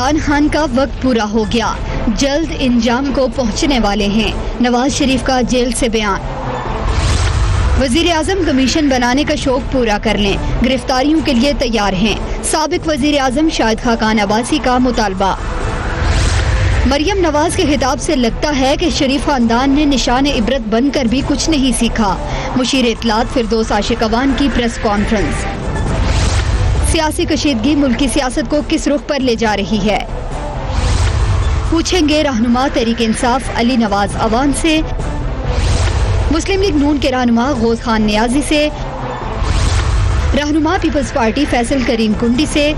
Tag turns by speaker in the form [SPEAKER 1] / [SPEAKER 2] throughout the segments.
[SPEAKER 1] इमरान खान का वक्त पूरा हो गया, जल्द इंजाम को पहुंचने वाले हैं। नवाज शरीफ का जेल से बयान। वजीर आजम कमीशन बनाने का शौक पूरा कर लें, गिरफ्तारियों के लिए तैयार हैं। साबिक वजीर आजम शाहिद खाकान अब्बासी का मुतालबा। मरियम नवाज के खिताब से लगता है कि शरीफ खानदान ने निशान इबरत बनकर भी कुछ नहीं सीखा। मुशीर इत्तलात फिरदौस आशिक अवान की प्रेस कॉन्फ्रेंस। सियासी कशीदगी मुल्क की सियासत को किस रुख पर ले जा रही है, पूछेंगे रहनुमा तहरीक इंसाफ अली नवाज अवान से, मुस्लिम लीग नून के रहनुमा गौस खान नियाजी से, रहनुमा पीपल्स पार्टी फैसल करीम कुंडी से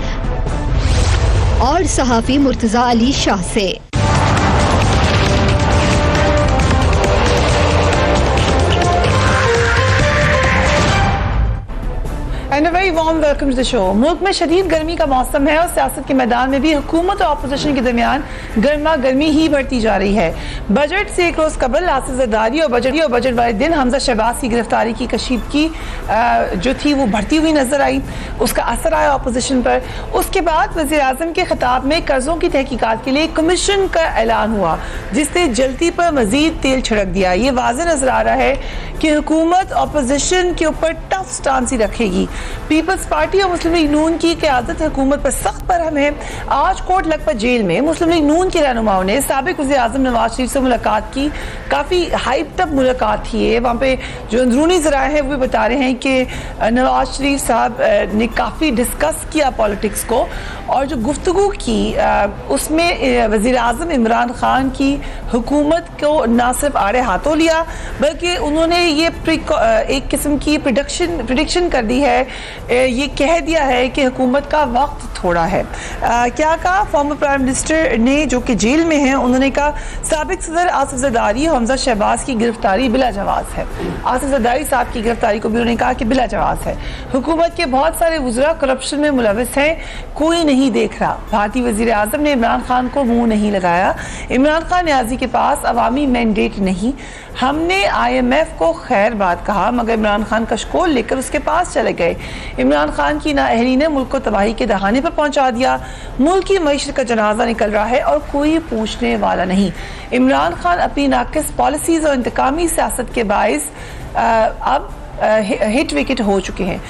[SPEAKER 1] और सहाफी मुर्तजा अली शाह से।
[SPEAKER 2] And a very warm welcome to the show. मुल्क में शदीद गर्मी का मौसम है और सियासत के मैदान में भी हुकूमत और अपोजिशन के दरमियान गर्मा गर्मी ही बढ़ती जा रही है। बजट से एक रोज कबल आसिफ ज़रदारी और बजट वाले दिन हमजा शहबाज की गिरफ्तारी की कशीदगी जो थी वो बढ़ती हुई नजर आई, उसका असर आया अपोजिशन पर। उसके बाद वज़ीर आज़म के खिताब में कर्जों की तहकीकात के लिए कमीशन का ऐलान हुआ, जिसने जल्दी पर मजीद तेल छिड़क दिया। ये वाज़ेह नजर आ रहा है कि हुकूमत अपोजिशन के ऊपर टफ स्टांस ही रखेगी। पीपल्स पार्टी और मुस्लिम लीग नून की क़यादत हुकूमत पर सख्त बरहम है। आज कोट लखपत जेल में मुस्लिम लीग नून के रहनुमाओं ने साबिक वज़ीर आज़म नवाज शरीफ से मुलाकात की। काफ़ी हाइप्ड अप मुलाकात थी ये। वहाँ पे जो अंदरूनी ज़राए हैं वो भी बता रहे हैं कि नवाज शरीफ साहब ने काफ़ी डिस्कस किया पॉलिटिक्स को, और जो गुफ्तगू की उसमें वज़ीर आज़म इमरान खान की हुकूमत को ना सिर्फ आड़े हाथों लिया, बल्कि उन्होंने ये एक किस्म की प्रिडिक्शन कर दी है, ये कह दिया है कि हुकूमत का वक्त थोड़ा है। क्या कहा फॉर्मर प्राइम मिनिस्टर ने जो कि जेल में हैं, उन्होंने कहा साबिक सदर आसिफ ज़रदारी और हमजा शहबाज की गिरफ्तारी बिला जवाज़ है। आसिफ ज़रदारी साहब की गिरफ्तारी को भी उन्होंने कहा कि बिला जवाज़ है। हुकूमत के बहुत सारे वज़रा करप्शन में मुलविस हैं, कोई नहीं देख रहा। भारतीय वज़ीर आज़म ने इमरान खान को मुंह नहीं लगाया। इमरान खान नियाजी के पास अवामी मैंडेट नहीं। हमने IMF को खैर बात कहा, मगर इमरान खान कशकोल लेकर उसके पास चले गए। इमरान खान की नाअहली ने मुल्क को तबाही के दहाने पर पहुंचा दिया। मुल्क की मईशत का जनाजा निकल रहा है और कोई पूछने वाला नहीं। इमरान खान अपनी नाकिस पॉलिसीज और इंतकामी सियासत के बाइस अब हिट विकेट हो चुके हैं।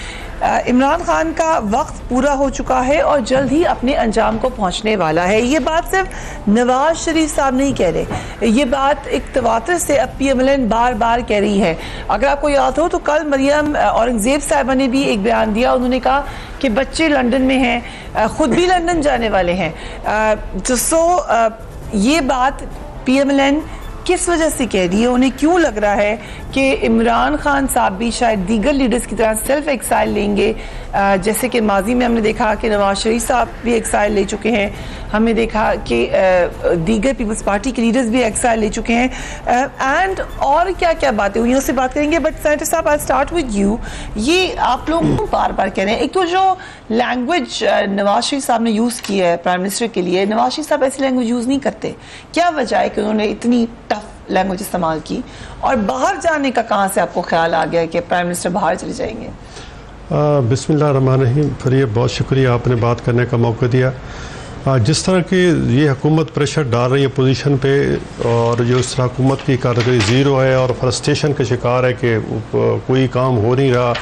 [SPEAKER 2] इमरान खान का वक्त पूरा हो चुका है और जल्द ही अपने अंजाम को पहुंचने वाला है। ये बात सिर्फ नवाज शरीफ साहब नहीं कह रहे, ये बात एक तवातर से अब PMLN बार बार कह रही है। अगर आपको याद हो तो कल मरियम औरंगजेब साहिबा ने भी एक बयान दिया। उन्होंने कहा कि बच्चे लंदन में हैं, खुद भी लंदन जाने वाले हैं। ये बात PMLN किस वजह से कह रही है, उन्हें क्यों लग रहा है कि इमरान खान साहब भी शायद दीगर लीडर्स की तरह सेल्फ एक्साइल लेंगे, जैसे कि माजी में हमने देखा कि नवाज शरीफ साहब भी एक्साइल ले चुके हैं, हमने देखा कि दीगर पीपल्स पार्टी के लीडर्स भी एक्साइल ले चुके हैं, एंड और क्या क्या बातें हुई उससे बात करेंगे। बट सेनेटर साहब आई स्टार्ट विद यू। ये आप लोग बार बार कह रहे हैं, एक तो जो लैंग्वेज नवाज शरीफ साहब ने यूज़ की है प्राइम मिनिस्टर के लिए, नवाज शरीफ साहब ऐसी लैंग्वेज यूज़ नहीं करते। क्या वजह है कि उन्होंने इतनी टफ लैंग्वेज इस्तेमाल की, और बाहर जाने का कहाँ से आपको ख्याल आ गया कि प्राइम मिनिस्टर बाहर चले जाएंगे?
[SPEAKER 3] बिस्मिल्लाहिर्रहमानिर्रहीम। फिर बहुत शुक्रिया, आपने बात करने का मौका दिया। जिस तरह की ये हुकूमत प्रेशर डाल रही है पोजीशन पे, और जो इस तरह हुकूमत की कारकर्दगी ज़ीरो है और फ्रस्ट्रेशन का शिकार है कि कोई काम हो नहीं रहा,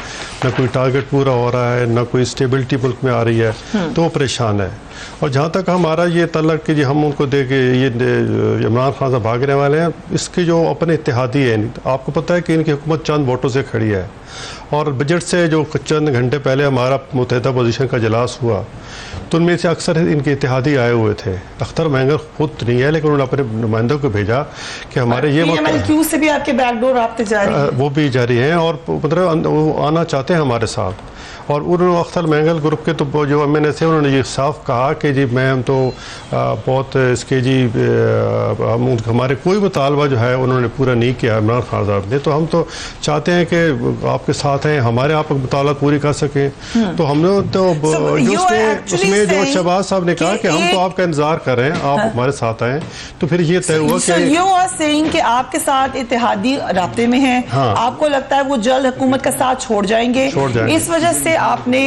[SPEAKER 3] ना कोई टारगेट पूरा हो रहा है, ना कोई स्टेबिलिटी मुल्क में आ रही है, तो वो परेशान है। और जहाँ तक हमारा ये तल्लक कि हम उनको दे के ये इमरान खान से भागने वाले हैं, इसके जो अपने इत्तेहादी है, आपको पता है कि इनकी हुकूमत चंद वोटों से खड़ी है। और बजट से जो चंद घंटे पहले हमारा मुत्तहिदा पोजीशन का इजलास हुआ, तो उनमें से अक्सर इनके इत्तेहादी आए हुए थे। अख्तर महंगर खुद नहीं है, लेकिन उन्होंने अपने नुमाइंदों को भेजा कि हमारे ये
[SPEAKER 2] क्यू से भी आपके बैकडोर राब्ते जारी हैं,
[SPEAKER 3] वो भी जारी हैं, और मतलब वो आना चाहते हैं हमारे साथ। और उन्होंने अख्तर महंगल ग्रुप के तो जो MNA थे, उन्होंने ये साफ कहा कि जी मैम तो बहुत इसके जी हमारे कोई मुतालबा जो है उन्होंने पूरा नहीं किया इमरान खान साहब ने, तो हम तो चाहते हैं कि आपके साथ हैं, हमारे आप मुतालबा पूरी कर सकें। तो हमने तो उसमें जो शहबाज साहब ने कहा कि हम तो आपका इंतजार कर रहे हैं, आप हमारे साथ आए, तो फिर ये तय हुआ
[SPEAKER 2] कि आपके साथ इत्तेहादी राब्ते में हैं, आपको लगता है वो जल्द हुकूमत का साथ छोड़ जाएंगे, इस वजह वापस से आपने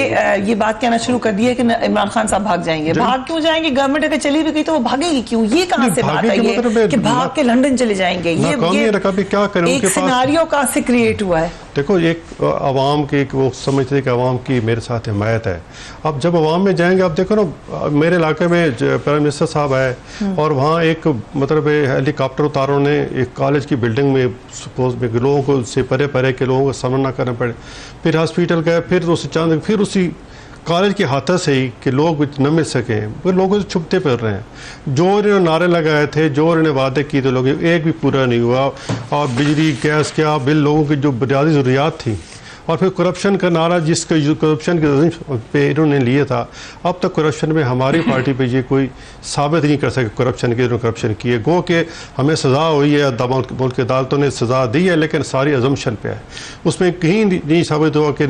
[SPEAKER 2] ये बात कहना शुरू कर दी है कि इमरान खान साहब भाग जाएंगे। भाग क्यों जाएंगे? गवर्नमेंट अगर चली भी गई तो वो भागेगी क्यों? ये कहां से बात आई है कि भाग के लंदन चले जाएंगे? ये
[SPEAKER 3] क्या करें?
[SPEAKER 2] एक सिनारियो कहां से क्रिएट हुआ है?
[SPEAKER 3] देखो, एक अवाम की वो समझते हैं कि अवाम की मेरे साथ हिमायत है। अब जब अवाम में जाएंगे, आप देखो ना, मेरे इलाके में प्राइम मिनिस्टर साहब आए और वहाँ एक मतलब हेलीकॉप्टर उतारों ने एक कॉलेज की बिल्डिंग में सपोज में लोगों को से परे परे के लोगों को सामना करना पड़े। फिर हॉस्पिटल गए, फिर उसी कॉलेज के हाथों से ही कि लोग न मिल सकें, फिर लोगों से छुपते फिर रहे हैं। जो इन्होंने नारे लगाए थे, जो इन्होंने वादे किए थे, लोग एक भी पूरा नहीं हुआ। और बिजली, गैस, क्या बिल, लोगों की जो बुनियादी ज़रूरियात थी, और फिर करप्शन का नारा जिसका करप्शन के पे इन्होंने लिया था, अब तक करप्शन में हमारी पार्टी पे ये कोई साबित नहीं कर सके करप्शन के इन्होंने करप्शन किए। गो के हमें सज़ा हुई है, मुल्क की अदालतों ने सज़ा दी है, लेकिन सारी अजम्पशन पे है। उसमें कहीं नहीं साबित हुआ कि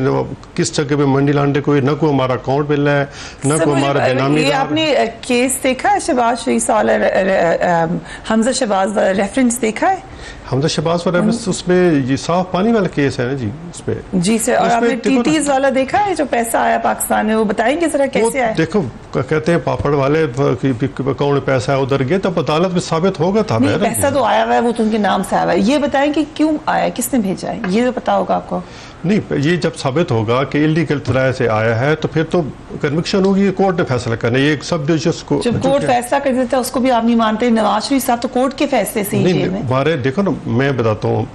[SPEAKER 3] किस जगह पे मंडी लांडे कोई न कोई हमारा अकाउंट मिल रहा है, न कोई हमारा बेनामी।
[SPEAKER 2] आपने केस देखा है शहबाज शरीफ वाला, हमजा शहबाज वाला रेफरेंस देखा है?
[SPEAKER 3] हमजा शहबाज वाला उसमें ये साफ पानी वाला केस है ना जी, उस पे
[SPEAKER 2] जी सर। और आपने टीटीज वाला देखा है जो पैसा आया पाकिस्तान में? वो बताएंगे जरा कैसे आया? देखो,
[SPEAKER 3] कहते हैं पापड़ वाले अकाउंट में पैसा है, उधर गए तब अदालत में साबित होगा था।
[SPEAKER 2] नहीं, पैसा तो आया हुआ है, वो तो उनके नाम से आया हुआ है। ये बताएं कि क्यों आया, किसने भेजा है, ये तो पता होगा आपको।
[SPEAKER 3] नहीं, ये जब साबित होगा कि इलीगल तरह से आया है तो फिर तो कन्विक्शन होगी, कोर्ट ने फैसला करना। ये सब डिविजन को
[SPEAKER 2] जब कोर्ट फैसला कर देता है उसको भी आप नहीं मानते। नवाज शरीफ साहब तो कोर्ट के फैसले से ही जेल में।
[SPEAKER 3] हमारे देखो ना, मैं बताता हूँ,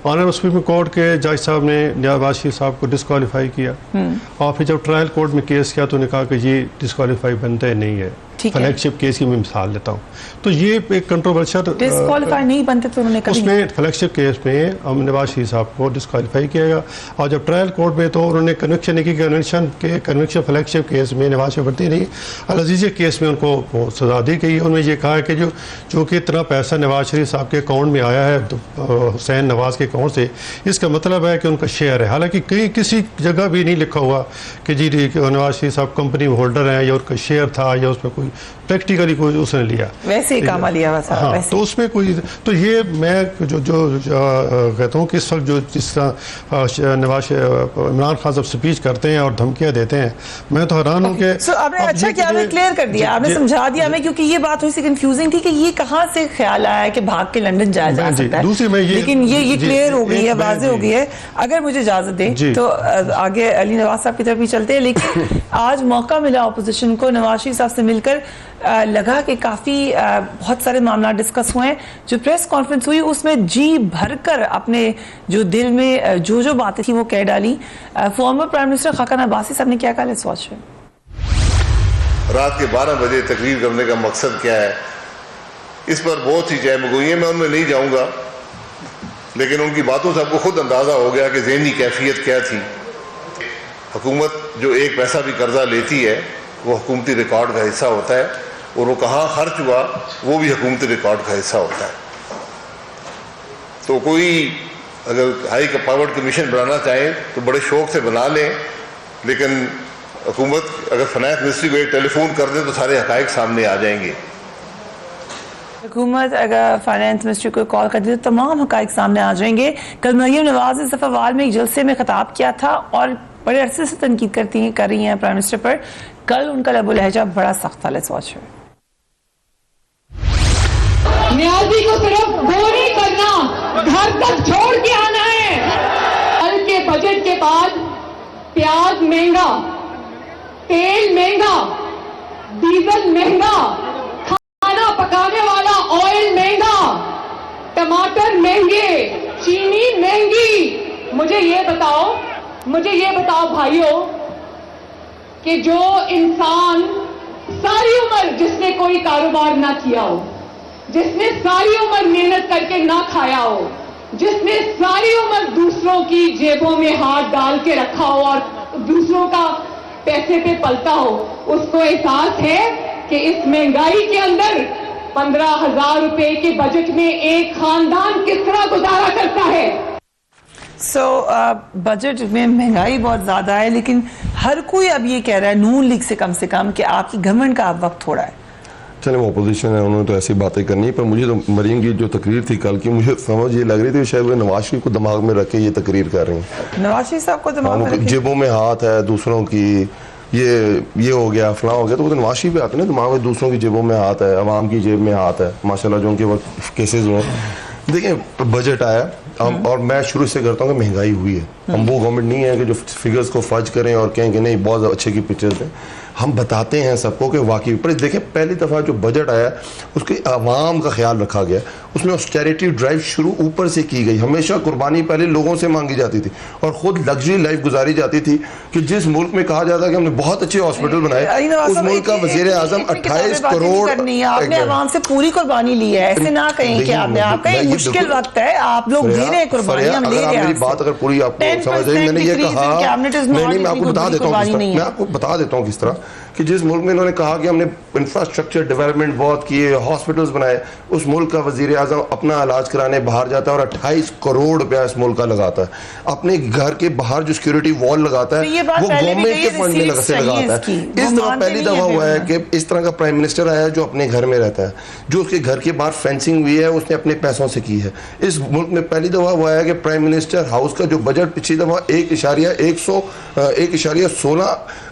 [SPEAKER 3] ऑनरेबल सुप्रीम कोर्ट के जज साहब ने नवाज शरीफ साहब को डिस्क्वालीफाई किया, और फिर जब ट्रायल कोर्ट में केस किया तो उन्होंने कहा कि ये डिस्क्वालीफाई बनते नहीं है। फ्लैगशिप केस की मैं मिसाल लेता हूँ, तो ये एक कंट्रोवर्शियल
[SPEAKER 2] डिस्क्वालीफाई नहीं बनते तो उन्होंने कभी
[SPEAKER 3] उसमें फ्लैगशिप केस में हम नवाज शरीफ साहब को डिस्क्वालीफाई किया गया। और जब ट्रायल कोर्ट में तो उन्होंने कन्विक्शन नहीं की, कन्विक्शन फ्लैगशिप केस में नवाज शरीफ बढ़ती नहीं, अल-अज़ीज़िया केस में उनको सजा दी गई। उन्होंने ये कहा कि जो कि इतना पैसा नवाज शरीफ साहब के अकाउंट में आया है हुसैन नवाज के अकाउंट से, इसका मतलब है कि उनका शेयर है। हालांकि कहीं किसी जगह भी नहीं लिखा हुआ कि जी नवाज शरीफ साहब कंपनी होल्डर हैं या उनका शेयर था या उसमें कोई प्रैक्टिकली कोई उसने लिया,
[SPEAKER 2] वैसे ही काम लिया हुआ था।
[SPEAKER 3] हाँ, तो उसमें कोई, तो ये मैं जो कहता हूँ कि इस वक्त जो जिस तरह इमरान खान साहब स्पीच करते हैं और धमकियाँ देते हैं, मैं तो हैरान हूँ कि
[SPEAKER 2] आपने अच्छा किया, आपने क्लियर कर दिया, आपने समझा दिया हमें, क्योंकि ये बात थोड़ी सी कंफ्यूजिंग थी कि ये कहाँ से ख्याल आया कि भाग के लंदन जाया जा सकता है। दूसरी में लेकिन ये क्लियर हो गई है, वाज़ेह हो गई है। अगर मुझे इजाजत दें तो आगे अली नवाज साहब की तरफ भी चलते हैं। लेकिन आज मौका मिला अपोजिशन को नवाज शरीफ साहब से मिलकर, लगा कि काफ़ी बहुत सारे मामला डिस्कस हुए हैं। जो प्रेस कॉन्फ्रेंस हुई उसमें जी भरकर अपने जो दिल में जो बातें थी वो कह डाली। Former prime minister Khaqan Abbasi साहब ने क्या कहा, लेट्स वॉच।
[SPEAKER 4] रात के 12 बजे तकरीर करने का मकसद क्या है, इस पर बहुत सी जयमगोई है, मैं उनमें नहीं जाऊंगा, लेकिन उनकी बातों से आपको खुद अंदाजा हो गया कि ज़हनी कैफियत क्या थी। हुकूमत जो एक पैसा भी कर्जा लेती है वो हुकूमती रिकॉर्ड का हिस्सा होता है, और वो कहाँ खर्च हुआ वो भी हुकूमती रिकॉर्ड का हिस्सा होता है। तो कोई अगर हाई पावर्ड कमीशन बनाना चाहे तो बड़े शौक से बना लें, लेकिन हुकूमत अगर फाइनेंस मिनिस्ट्री को एक टेलीफोन कर दे तो सारे हकायक सामने आ जाएंगे।
[SPEAKER 2] हुकूमत अगर फाइनेंस मिनिस्ट्री को कॉल कर दी तो तमाम हकायक सामने आ जाएंगे। कल मरियम नवाज ने सफ़ावाल में एक जलसे में खिताब किया था और बड़े अरसे से तनकीद कर रही हैं प्राइम मिनिस्टर पर। कल उनका लबो लहजा बड़ा सख्त था। Let's watch.
[SPEAKER 5] न्याजी को सिर्फ गोरी करना, घर तक छोड़ के आना है। कल के बजट के बाद प्याज महंगा, तेल महंगा, डीजल महंगा, खाना पकाने वाला ऑयल महंगा, टमाटर महंगे, चीनी महंगी। मुझे ये बताओ भाइयों कि जो इंसान सारी उम्र जिसने कोई कारोबार ना किया हो, जिसने सारी उम्र मेहनत करके ना खाया हो, जिसने सारी उम्र दूसरों की जेबों में हाथ डाल के रखा हो और दूसरों का पैसे पे पलता हो, उसको एहसास है कि इस महंगाई के अंदर 15,000 रुपए के बजट में एक खानदान किस तरह गुजारा करता है।
[SPEAKER 2] बजट में महंगाई बहुत ज्यादा है, लेकिन हर कोई अब ये कह रहा है, नून लीग से कम कि आपकी गवर्नमेंट का अब वक्त थोड़ा है।
[SPEAKER 6] चले वो अपोजिशन है, उन्होंने तो ऐसी बातें करनी, पर मुझे तो मरीम की जो तकरीर थी कल की, मुझे समझ ये लग रही थी शायद वो नवाज शरीफ को दिमाग में रख के ये तकरीर कर रही हैं।
[SPEAKER 2] नवाज शरीफ साहब को दिमाग में रखे?
[SPEAKER 6] जेबों में हाथ है दूसरों की, ये हो गया फलां हो गया, तो वो तो नवाज शरीफ पे आते हैं ना दिमाग में, दूसरों की जेबों में हाथ है, अवाम की जेब में हाथ है, माशाल्लाह जो उनके वक्त केसेस हुए। देखिए बजट आया और मैं शुरू से करता हूँ कि महंगाई हुई है, हम वो गवर्नमेंट नहीं है कि जो फिगर्स को फर्ज करें और कहें कि नहीं बहुत अच्छे की पिक्चर्स हैं, हम बताते हैं सबको कि वाकई। पर देखिए पहली दफ़ा जो बजट आया उसके आवाम का ख्याल रखा गया, उसमें ऑस्टेरिटी ड्राइव शुरू ऊपर से की गई, हमेशा कुर्बानी पहले लोगों से मांगी जाती थी और खुद लग्जरी लाइफ गुजारी जाती थी कि जिस मुल्क में कहा जाता है कि हमने बहुत अच्छे हॉस्पिटल बनाए, उस मुल्क का वजीर आजम 28 करोड़।
[SPEAKER 2] आपने आवाम से पूरी कुर्बानी ली है, ऐसे ना कहें कि आपने, आपका मुश्किल वक्त है, आप लोग दे रहे हैं कुर्बानी, हम ले रहे हैं।
[SPEAKER 6] मेरी बात अगर पूरी आपको समझ आई, मैंने ये कहा नहीं, मैं आपको बता देता हूँ, मैं आपको बता देता हूँ किस तरह कि जिस मुल्क में इन्होंने कहा कि हमने इंफ्रास्ट्रक्चर डेवलपमेंट बहुत किए, हॉस्पिटल्स बनाए, उस मुल्क का वजीर आजम अपना इलाज कराने बाहर जाता है और 28 करोड़ रुपया इस मुल्क का लगाता है, अपने घर के बाहर जो सिक्योरिटी वॉल लगाता है वो गवर्नमेंट के फंड में से लगाता है। इस दफा पहली दफा हुआ है कि इस तरह का प्राइम मिनिस्टर आया जो अपने घर में रहता है, जो उसके घर के बाहर फेंसिंग हुई है उसने अपने पैसों से की है। इस मुल्क में पहली दफा हुआ है कि प्राइम मिनिस्टर हाउस का जो बजट पिछली दफा 1.16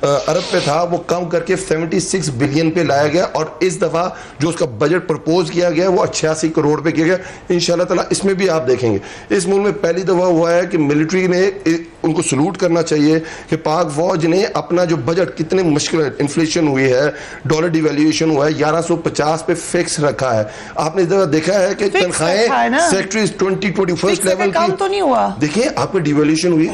[SPEAKER 6] अरब पे था वो कम करके 76 बिलियन पे लाया गया और इस दफा जो उसका बजट प्रपोज किया गया वो 86 करोड़ पे किया गया। इंशाल्लाह ताला इसमें भी आप देखेंगे इस मुल्क में पहली दफा हुआ है कि मिलिट्री ने, उनको सलूट करना चाहिए कि पाक फौज ने अपना जो बजट, कितने मुश्किल इन्फ्लेशन हुई है, डॉलर डिवैल्यूएशन हुआ है, 1150 पे फिक्स रखा है। आपने इस दफा देखा है कि तनख्वाहें सेक्रेटरीज 2021 लेवल की
[SPEAKER 2] तो नहीं हुआ।
[SPEAKER 6] देखिए आपकी डिवैल्यूएशन हुई,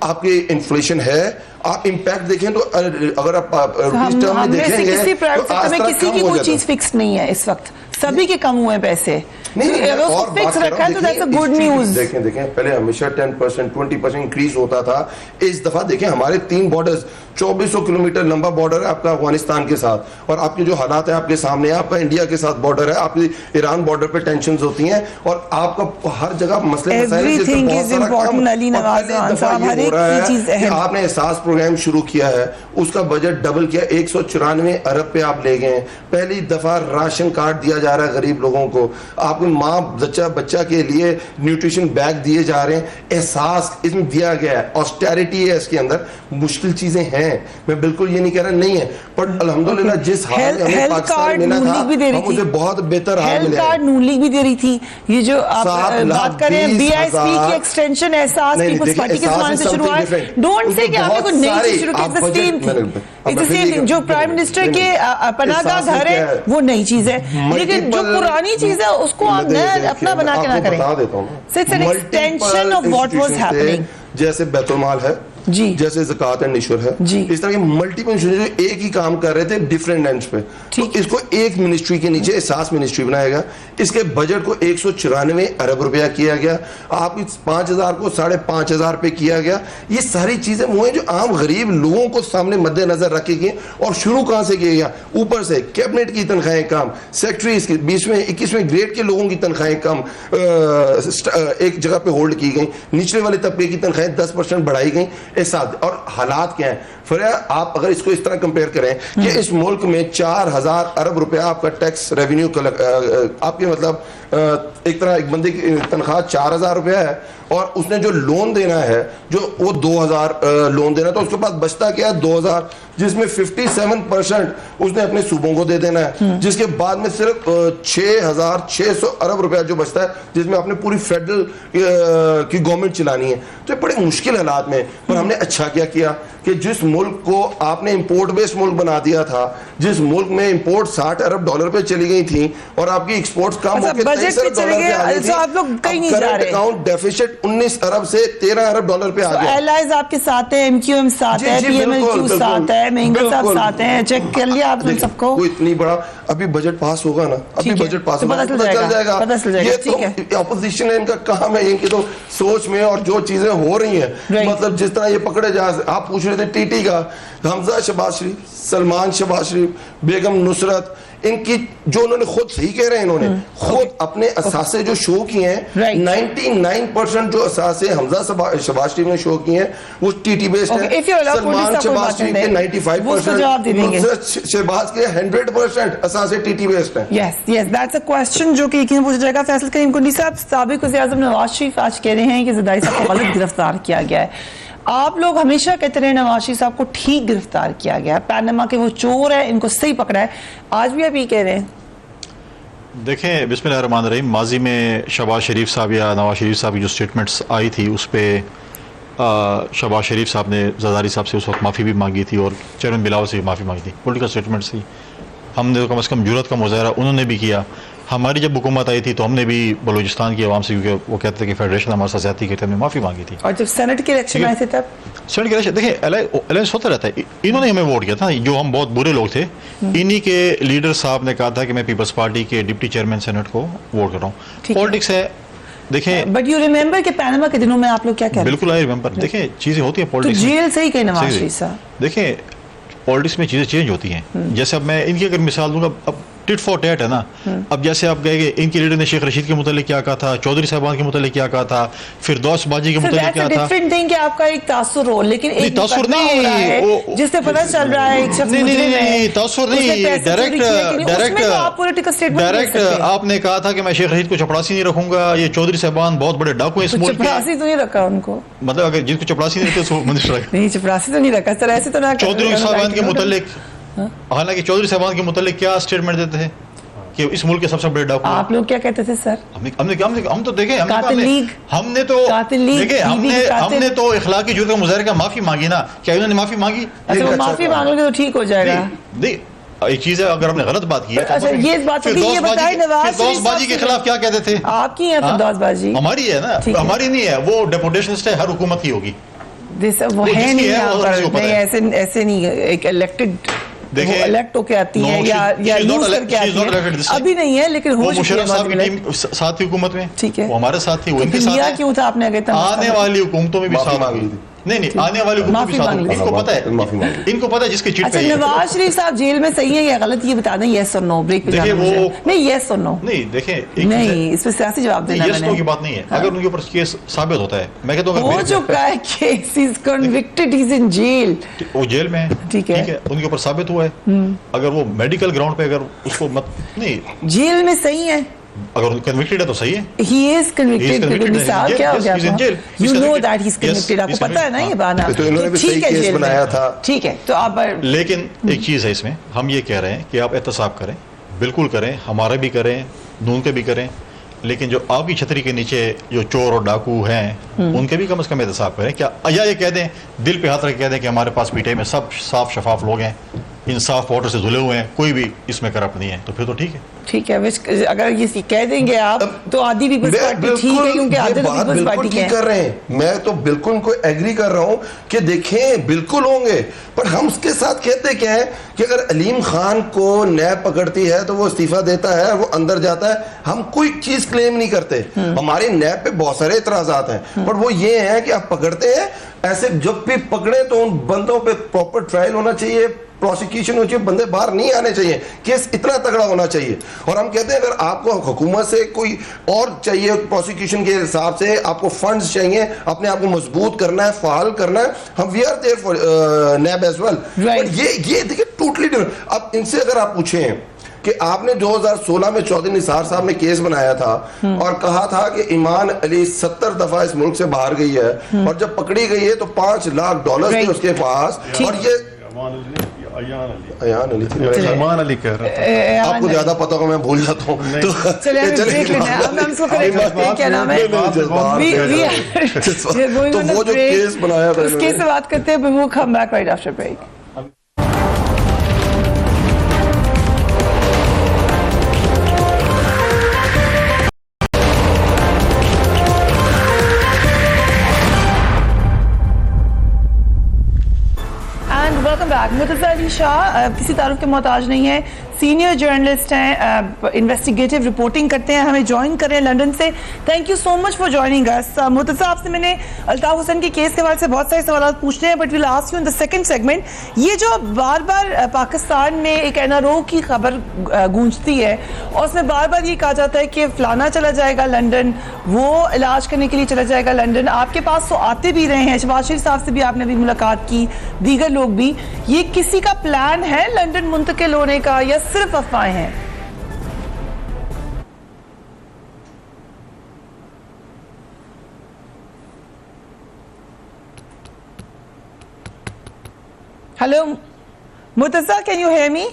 [SPEAKER 6] आपकी इन्फ्लेशन है, आप इम्पैक्ट देखें तो अगर आप टर्म में देखेंगे
[SPEAKER 2] किसी प्राइवेट सेक्टर में किसी की कोई चीज फिक्स नहीं है इस वक्त, सभी के कम हुए पैसे।
[SPEAKER 6] और
[SPEAKER 2] फिक्स रखा है तो दैट्स अ गुड न्यूज।
[SPEAKER 6] देखें पहले हमेशा 10% 20% इंक्रीज होता था, इस दफा देखें हमारे 3 बॉर्डर्स, 2400 किलोमीटर लंबा बॉर्डर है आपका अफगानिस्तान के साथ और आपके जो हालात है आपके सामने है, आपका इंडिया के साथ बॉर्डर है, आपकी ईरान बॉर्डर पे टेंशंस होती हैं और आपका हर जगह मसले
[SPEAKER 2] everything is important. Ali Nawaz Khan साहब हर एक चीज अहम।
[SPEAKER 6] आपने एहसास प्रोग्राम शुरू किया है, उसका बजट डबल किया, 194 अरब पे आप ले गए। पहली दफा राशन कार्ड दिया जा रहा है गरीब लोगों को, आपकी माँ बच्चा के लिए न्यूट्रिशन बैग दिए जा रहे हैं, एहसास इसमें दिया गया है। ऑस्टेरिटी है इसके अंदर, मुश्किल चीजें हैं, मैं बिल्कुल ये नहीं कह रहा नहीं है, पर अल्हम्दुलिल्लाह जिस हाल में हमें पाकिस्तान मिला था हम उसे बहुत बेहतर हाल मिला।
[SPEAKER 2] हेल्थ कार्ड नून लीग भी दे रही थी। ये जो आप बात कर रहे हैं बीआईएसपी की एक्सटेंशन, एहसास पीपल्स पार्टी के जमाने से शुरू हुआ है। डोंट से कि आपने कोई नई चीज शुरू की, इट्स द सेम थिंग। जो प्राइम मिनिस्टर के पनाहगाह घर है वो नई चीज है, लेकिन जो पुरानी चीज है उसको आप अपना बना के ना करें।
[SPEAKER 6] बता देता हूँ,
[SPEAKER 2] it's an extension of what was happening.
[SPEAKER 6] जैसे बैतुल माल है
[SPEAKER 2] जी,
[SPEAKER 6] जैसे ज़कात एंड निशुर है
[SPEAKER 2] जी,
[SPEAKER 6] इस तरह के मल्टीपल इंस्टीट्यूशन एक ही काम कर रहे थे डिफरेंट एंड्स पे, तो इसको एक मिनिस्ट्री के नीचे एहसास मिनिस्ट्री बनाएगा। इसके बजट को 194 अरब रुपया किया गया, आपकी 5000 को 5500 पे किया गया। ये सारी चीजें वो हैं जो आम गरीब लोगों को सामने मद्देनजर रखी गई और शुरू कहां से किया गया, ऊपर से। कैबिनेट की तनख्वाहें कम, सेक्रेटरीज की 20वें 21वें ग्रेड के लोगों की तनख्वाहें कम एक जगह पे होल्ड की गई, निचले वाले तबके की तनख्वाहें 10% बढ़ाई गई। और हालात क्या है फिर आप अगर इसको इस तरह कंपेयर करें कि इस मुल्क में 4000 अरब रुपया आपका टैक्स रेवेन्यू आपके मतलब एक तरह एक बंदे की तनख्वाह 4000 रुपया है और उसने जो लोन देना है जो वो 2000 लोन देना है, तो उसके पास बचता क्या है 2000, जिसमें 57% उसने अपने सूबों को दे देना है, जिसके बाद में सिर्फ 6600 अरब रुपया जो बचता है जिसमें आपने पूरी फेडरल की गवर्नमेंट चलानी है। तो बड़े मुश्किल हालात में, पर हमने अच्छा क्या किया कि जिस मुल्क को आपने इंपोर्ट बेस्ड मुल्क बना दिया था, जिस मुल्क में इंपोर्ट 60 अरब डॉलर पे चली गई थी और आपकी एक्सपोर्ट्स कम होकर 23 अरब डॉलर पे आ गई थी,
[SPEAKER 2] आप लोग कहीं नहीं जा रहे।
[SPEAKER 6] अकाउंट डेफिसिट 19 अरब से 13 अरब डॉलर पे आ गया।
[SPEAKER 2] एलाइज आपके साथ है, एमक्यूएम साथ है, पीएमएलक्यू साथ है, महंगा साहब साथ हैं, चेक कर लिया आपने सबको।
[SPEAKER 6] कोई इतनी बड़ा अभी बजट पास होगा ना, अभी बजट पास होगा तो पता चल जाएगा। ये तो ऑपोजिशन है, इनका काम है, इनकी तो सोच में और जो चीजें हो रही हैं, मतलब जिस तरह ये पकड़े जा, आप पूछ रहे थे टीटी का, हमजा शहबाज शरीफ, सलमान शहबाज शरीफ, बेगम नुसरत, इनकी जो उन्होंने खुद सही कह रहे हैं, इन्होंने खुद अपने असासे जो शो किए हैं, 99% जो असासे हमजा शहबाज शरीफ ने शो किए हैं वो टीटी बेस्ड है। सलमान शहबाज शरीफ के 95%, शहबाज के 100% असासे टीटी बेस्ड है।
[SPEAKER 2] यस दैट्स अ क्वेश्चन जो कि यकीन पूछा जाएगा। फैसल करीम कुंडी साहब, साबिक वज़ीर-ए-आज़म नवाज शरीफ आज कह रहे हैं कि ज़रदारी साहब को गलत गिरफ्तार किया गया है। आप लोग हमेशा कहते रहे नवाज शरीफ साहब को ठीक गिरफ्तार किया गया, पैनामा के वो चोर है, इनको सही पकड़ा है, आज भी आप ये कह रहे हैं?
[SPEAKER 7] देखें, बिस्मिल्लाहिर्रहमानिर्रहीम, माजी में शहबाज शरीफ साहब या नवाज शरीफ साहब की जो स्टेटमेंट्स आई थी उस पर शहबाज शरीफ साहब ने जरदारी साहब से उस वक्त माफ़ी भी मांगी थी और चेयरमैन बिलावल से भी माफ़ी मांगी थी। पॉलिटिकल स्टेटमेंट्स थी, हमने तो कम से कम जुर्रत का मुजाहरा उन्होंने भी किया। हमारी जब हुकूमत आई थी तो हमने भी बलूचिस्तान की आवाम से, क्योंकि वो कहते थे कि फेडरेशन हमारे साथ ज्यादती करते, हमने माफ़ी मांगी थी।
[SPEAKER 2] और जब सेनेट के इलेक्शन आए थे तब
[SPEAKER 7] सेनेट के इलेक्शन, देखिए अलायंस होता रहता है, इन्होंने हमें वोट किया था, जो हम बहुत बुरे लोग थे, इन्हीं के लीडर साहब ने कहा था कि मैं पीपल्स पार्टी के डिप्टी चेयरमैन सेनेट को वोट कर रहा हूँ। पॉलिटिक्स है, देखें।
[SPEAKER 2] बट यू रिमेंबर कि पैनामा के दिनों में आप लोग क्या कह रहे हैं?
[SPEAKER 7] बिल्कुल आई रिमेंबर। देखें, चीजें होती हैं पॉलिटिक्स,
[SPEAKER 2] तो जेल से ही कहीं नवाज शरीफ साहब,
[SPEAKER 7] देखें पॉलिटिक्स में चीजें चेंज होती हैं। जैसे अब मैं इनकी अगर मिसाल दूंगा, अब टिट फॉर टैट है ना। अब जैसे आप गए, इनके लीडर ने शेख रशीद के मुतालिक क्या कहा था, चौधरी साहबान के मुतालिक क्या कहा था, फिरदौस बाजी के मुतालिक क्या था।
[SPEAKER 2] डिफरेंट थिंग कि आपका एक तासुर हो, लेकिन एक
[SPEAKER 7] तासुर नहीं,
[SPEAKER 2] जिससे पता चल रहा है एक शख्स
[SPEAKER 7] नहीं, तासुर नहीं, डायरेक्ट आपने कहा था कि मैं शेख रशीद को चपरासी नहीं रखूंगा, ये चौधरी साहबान बहुत बड़े डाकू हैं इस मुल्क के।
[SPEAKER 2] चपरासी तो नहीं रखा उनको,
[SPEAKER 7] मतलब अगर जिसको चपरासी नहीं रखते
[SPEAKER 2] नहीं, चपरासी तो नहीं रखा सर, ऐसे तो ना।
[SPEAKER 7] चौधरी साहबान के मुतालिक, हालांकि चौधरी साहबान के मुतालिक क्या स्टेटमेंट देते थे कि इस मुल्क के सबसे बड़े डाकू।
[SPEAKER 2] आप लोग क्या कहते थे सर?
[SPEAKER 7] हम तो देखें, हमने तो इखलाकी जुर्म का मुजाहरा का माफी मांगी ना, क्या उन्होंने माफी मांगी?
[SPEAKER 2] अच्छा, माफी मांगोगे तो ठीक हो जाएगा।
[SPEAKER 7] एक चीज है, अगर आपने गलत बात की है।
[SPEAKER 2] अच्छा, ये बात ये बताइए, नवाज
[SPEAKER 7] फिरदौस बाजी के खिलाफ क्या कहते थे?
[SPEAKER 2] आपकी है फिरदौस बाजी?
[SPEAKER 7] हमारी है ना, हमारी नहीं है, वो डेपुटेशनिस्ट है, हर हुकूमत की होगी।
[SPEAKER 2] वो है नहीं, ऐसे नहीं, एक इलेक्टेड इलेक्ट होके आती है या लूज करके आती है, अभी नहीं है, लेकिन हो
[SPEAKER 7] मुशर्रफ साहब की टीम साथ थी हुकूमत में,
[SPEAKER 2] ठीक है,
[SPEAKER 7] वो हमारे साथ थी, वो इनके साथ है।
[SPEAKER 2] क्यों था आपने
[SPEAKER 7] आने वाली हुकूमतों में भी साथ मांगी थी। नहीं, आने वाली हुकूमत भी साथ, इनको पता है, इनको पता है जिसके चिट पे।
[SPEAKER 2] नवाज शरीफ साहब जेल में सही है या गलत, ये बता दें, यस और नो। ब्रेक पे जाना है, नहीं यस और नो नहीं,
[SPEAKER 7] देखें
[SPEAKER 2] नहीं, इस पे सियासी जवाब देना है,
[SPEAKER 7] यस नो की बात नहीं है। अगर उनके ऊपर केस साबित होता है, मैं कहता हूं
[SPEAKER 2] हो चुका है case, he is convicted, he is in jail,
[SPEAKER 7] वो जेल में है, ठीक है, उनके ऊपर साबित हुआ है। अगर वो मेडिकल ग्राउंड पे अगर उसको मत नहीं,
[SPEAKER 2] जेल में सही है,
[SPEAKER 7] अगर कन्विक्टेड है तो सही है।
[SPEAKER 2] He is convicted, क्या हो गया? You know that he's convicted, आपको पता है ना ये बात।
[SPEAKER 6] तो इन्होंने भी सही केस बनाया था,
[SPEAKER 2] ठीक है। तो आप,
[SPEAKER 7] लेकिन एक चीज है इसमें, हम ये कह रहे हैं कि आप एहतसाब करें, बिल्कुल करें, हमारे भी करें, नून के भी करें, लेकिन जो आपकी छतरी के नीचे जो चोर और डाकू हैं उनके भी कम से कम एहतसाब करें। क्या या ये कह दें, दिल पे हाथ रख कह दें कि हमारे पास पीटीआई में सब साफ शफाफ लोग हैं, इंसाफ वाटर से धुले हुए हैं, कोई भी इसमें करप्ट नहीं है, तो फिर तो ठीक है।
[SPEAKER 2] ठीक है, अगर ये कह देंगे आप तो आधी पीपल्स पार्टी ठीक है, क्योंकि आधे तो पीपल्स पार्टी के
[SPEAKER 6] कर रहे हैं। मैं तो बिल्कुल उनको एग्री कर रहा हूं कि देखें बिल्कुल होंगे, पर हम उसके साथ कहते क्या है कि अगर अलीम खान को नैब पकड़ती है तो वो इस्तीफा देता है, वो अंदर जाता है, हम कोई चीज क्लेम नहीं करते। हमारे नैब पे बहुत सारे इतराजात हैं, पर वो ये है कि आप पकड़ते हैं, ऐसे जब भी पकड़े तो उन बंदों पे प्रॉपर ट्रायल होना चाहिए, प्रोसिक्यूशन होनी चाहिए, बंदे बाहर नहीं आने चाहिए, केस इतना तगड़ा होना चाहिए। और हम कहते हैं अगर आपको हुकूमत से कोई और चाहिए, प्रोसिक्यूशन के हिसाब से आपको फंड्स चाहिए, अपने आप को मजबूत करना है, फाल करना है, हम we are there for NAB as well. ये देखिए टोटली डिफरेंट। अब इनसे अगर आप पूछें कि आपने 2016 में चौधरी निसार साहब ने केस बनाया था और कहा था कि ईमान अली 70 दफा इस मुल्क से बाहर गई है, और जब पकड़ी गई है तो $5 लाख थे उसके पास, और ये अयान अली थी,
[SPEAKER 3] सलमान अली कह रहा था,
[SPEAKER 6] आपको ज्यादा पता होगा, मैं भूल जाता हूँ। तो वो जो केस बनाया था,
[SPEAKER 2] उसके से बात करते हैं, वो come back right after break. Murtaza Ali Shah किसी तारुफ के मोहताज नहीं है, सीनियर जर्नलिस्ट हैं, इन्वेस्टिगेटिव रिपोर्टिंग करते हैं, हमें ज्वाइन कर रहे हैं लंदन से। Thank you so much for joining us. Murtaza, आपसे मैंने अल्ताफ हुसैन के केस के बारे से बहुत सारे सवाल पूछने हैं, but will ask you in the second segment. ये जो बार बार पाकिस्तान में एक NRO की खबर गूंजती है और उसमें बार बार ये कहा जाता है कि फलाना चला जाएगा लंदन, वो इलाज करने के लिए चला जाएगा लंदन, आपके पास तो आते भी रहे हैं, शहबाज शरीफ साहब से भी आपने अभी मुलाकात की, दीगर लोग भी, ये किसी का प्लान है लंदन मुंतकिल होने का या सिर्फ अफवाहें हैं? Hello Murtaza, can you hear me?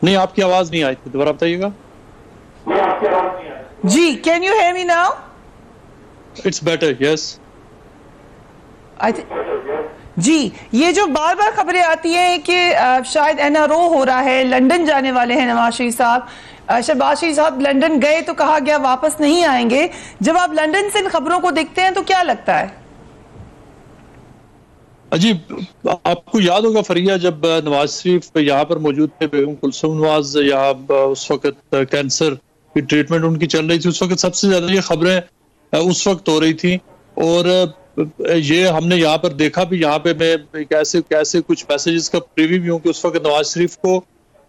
[SPEAKER 8] नहीं, आपकी आवाज नहीं आई थी, दोबारा बताइएगा।
[SPEAKER 2] जी, can you hear me now?
[SPEAKER 8] It's better, yes.
[SPEAKER 2] जी, ये जो बार बार खबरें आती हैं कि शायद NRO हो रहा है, लंदन जाने वाले हैं नवाज शरीफ साहब, शहबाज शरीफ साहब लंदन गए तो कहा गया वापस नहीं आएंगे। जब आप लंदन से इन खबरों को देखते हैं तो क्या लगता है?
[SPEAKER 8] अजीब, आपको याद होगा फरिया, जब नवाज शरीफ यहाँ पर मौजूद थे, बेगम कुलसूम नवाज यहाँ उस वक्त कैंसर की ट्रीटमेंट उनकी चल रही थी, उस वक्त सबसे ज्यादा ये खबरें उस वक्त हो रही थी। और ये हमने यहाँ पर देखा भी, यहाँ पे मैं कैसे कुछ मैसेजेस का प्रीव्यू भी हूँ कि उस वक्त नवाज शरीफ को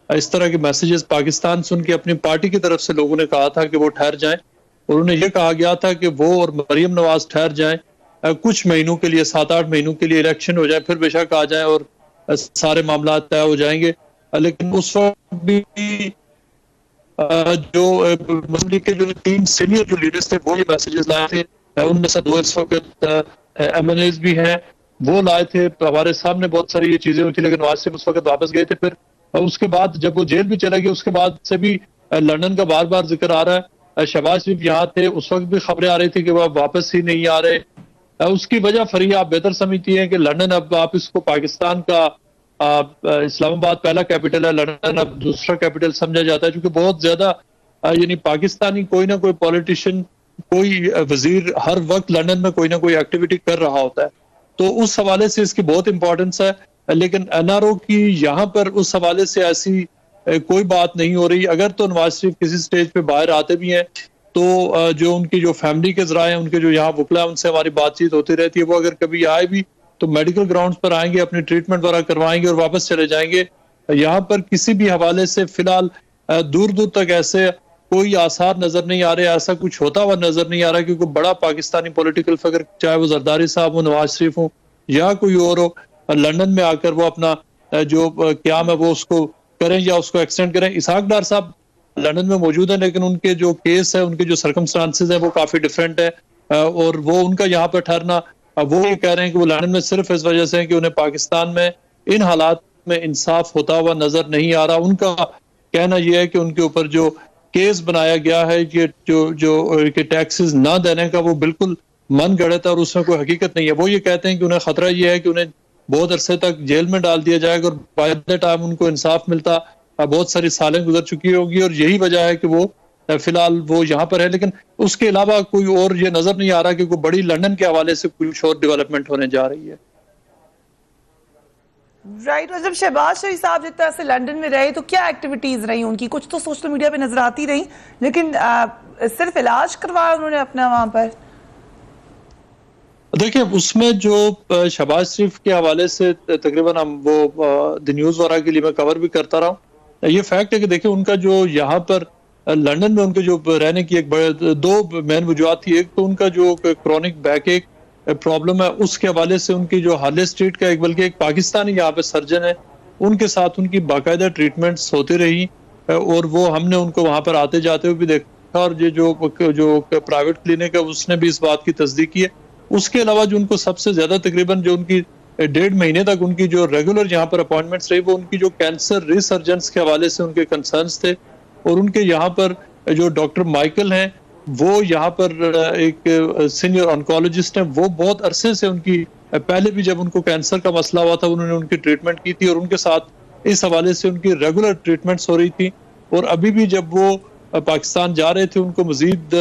[SPEAKER 8] इस तरह के मैसेजेस पाकिस्तान से उनकी अपनी पार्टी की तरफ से लोगों ने कहा था कि वो ठहर जाएं, और उन्हें यह कहा गया था कि वो और मरियम नवाज ठहर जाएं कुछ महीनों के लिए, 7-8 महीनों के लिए, इलेक्शन हो जाए, फिर बेशक आ जाए और सारे मामला तय हो जाएंगे। लेकिन उस वक्त भी जो मुस्लिम लीग के जो 3 सीनियर जो लीडर्स थे वो ये मैसेजेस लाए थे, उनमें से 2 इस वक्त MNAs भी हैं, वो लाए थे, हमारे सामने बहुत सारी ये चीजें हुई थी। लेकिन नवाज शरीफ उस वक्त वापस गए थे। फिर उसके बाद जब वो जेल भी चले गए, उसके बाद से भी लंदन का बार बार जिक्र आ रहा है। शहबाज शरीफ यहाँ थे, उस वक्त भी खबरें आ रही थी कि वो वापस ही नहीं आ रहे। उसकी वजह फरिया आप बेहतर समझती हैं कि लंदन, अब आप इसको पाकिस्तान का इस्लामाबाद पहला कैपिटल है, लंदन अब दूसरा कैपिटल समझा जाता है, क्योंकि बहुत ज्यादा यानी पाकिस्तानी कोई ना कोई पॉलिटिशियन, कोई वजीर हर वक्त लंदन में कोई ना कोई एक्टिविटी कर रहा होता है, तो उस हवाले से इसकी बहुत इंपॉर्टेंस है। लेकिन NRO की यहाँ पर उस हवाले से ऐसी कोई बात नहीं हो रही। अगर तो नवाज शरीफ किसी स्टेज पे बाहर आते भी हैं तो जो उनकी जो फैमिली के जराए हैं, उनके जो यहाँ वकला है, उनसे हमारी बातचीत होती रहती है। वो अगर कभी आए भी तो मेडिकल ग्राउंड्स पर आएंगे, अपनी ट्रीटमेंट वगैरह करवाएंगे और वापस चले जाएंगे। यहाँ पर किसी भी हवाले से फिलहाल दूर दूर तक ऐसे कोई आसार नजर नहीं आ रहे, ऐसा कुछ होता हुआ नजर नहीं आ रहा, क्योंकि बड़ा पाकिस्तानी पॉलिटिकल फिगर, चाहे वो जरदारी साहब हो, नवाज शरीफ हो या कोई और हो, लंदन में आकर वो अपना जो क्याम है वो उसको करें या उसको एक्सटेंड करें। इसहाक डार साहब लंदन में मौजूद है, लेकिन उनके जो केस है, उनके जो सर्कमस्टांसेस है वो काफी डिफरेंट है। और वो उनका यहाँ पर ठहरना, वो ये कह रहे हैं कि वो लंदन में सिर्फ इस वजह से है कि उन्हें पाकिस्तान में इन हालात में इंसाफ होता हुआ नजर नहीं आ रहा। उनका कहना यह है कि उनके ऊपर जो केस बनाया गया है कि जो टैक्सेस ना देने का, वो बिल्कुल मन गढ़त है और उसमें कोई हकीकत नहीं है। वो ये कहते हैं कि उन्हें खतरा ये है कि उन्हें बहुत अरसे तक जेल में डाल दिया जाएगा और बाय द टाइम उनको इंसाफ मिलता बहुत सारी सालें गुजर चुकी होगी, और यही वजह है कि वो फिलहाल वो यहाँ पर है। लेकिन उसके अलावा कोई और ये नजर नहीं आ रहा कि कोई बड़ी लंदन के हवाले से कुछ और डेवलपमेंट होने जा रही है।
[SPEAKER 2] राइट। और जब शहबाज शरीफ साहब जिस तरह से लंदन में रहे तो क्या एक्टिविटीज रही उनकी? कुछ तो सोशल मीडिया पे नजर आती रही, लेकिन सिर्फ इलाज करवाया उन्होंने अपना वहां पर?
[SPEAKER 8] देखिए, उसमें जो शहबाज शरीफ के हवाले से तकरीबन हम वो द न्यूज वगैरह के लिए मैं कवर भी करता रहा हूँ। ये फैक्ट है कि देखिए, उनका जो यहाँ पर लंदन में उनके जो रहने की एक 2 मेन वजूहत थी। एक तो उनका जो क्रॉनिक बैक एक प्रॉब्लम है, उसके हवाले से उनकी जो हार्ले स्ट्रीट का एक, बल्कि एक पाकिस्तानी यहाँ पे सर्जन है, उनके साथ उनकी बाकायदा ट्रीटमेंट्स होती रही और वो हमने उनको वहां पर आते जाते हुए भी देखा, और ये जो प्राइवेट क्लिनिक है उसने भी इस बात की तस्दीक की है। उसके अलावा जो उनको सबसे ज्यादा तकरीबन जो उनकी 1.5 महीने तक उनकी जो रेगुलर यहाँ पर अपॉइंटमेंट्स रही, वो उनकी जो कैंसर रिसर्जेंस के हवाले से उनके कंसर्न्स थे। और उनके यहाँ पर जो डॉक्टर माइकल हैं, वो यहाँ पर एक सीनियर ऑन्कोलॉजिस्ट हैं, वो बहुत अरसे से उनकी, पहले भी जब उनको कैंसर का मसला हुआ था उन्होंने उनकी ट्रीटमेंट की थी और उनके साथ इस हवाले से उनकी रेगुलर ट्रीटमेंट्स हो रही थी। और अभी भी जब वो पाकिस्तान जा रहे थे, उनको मजीद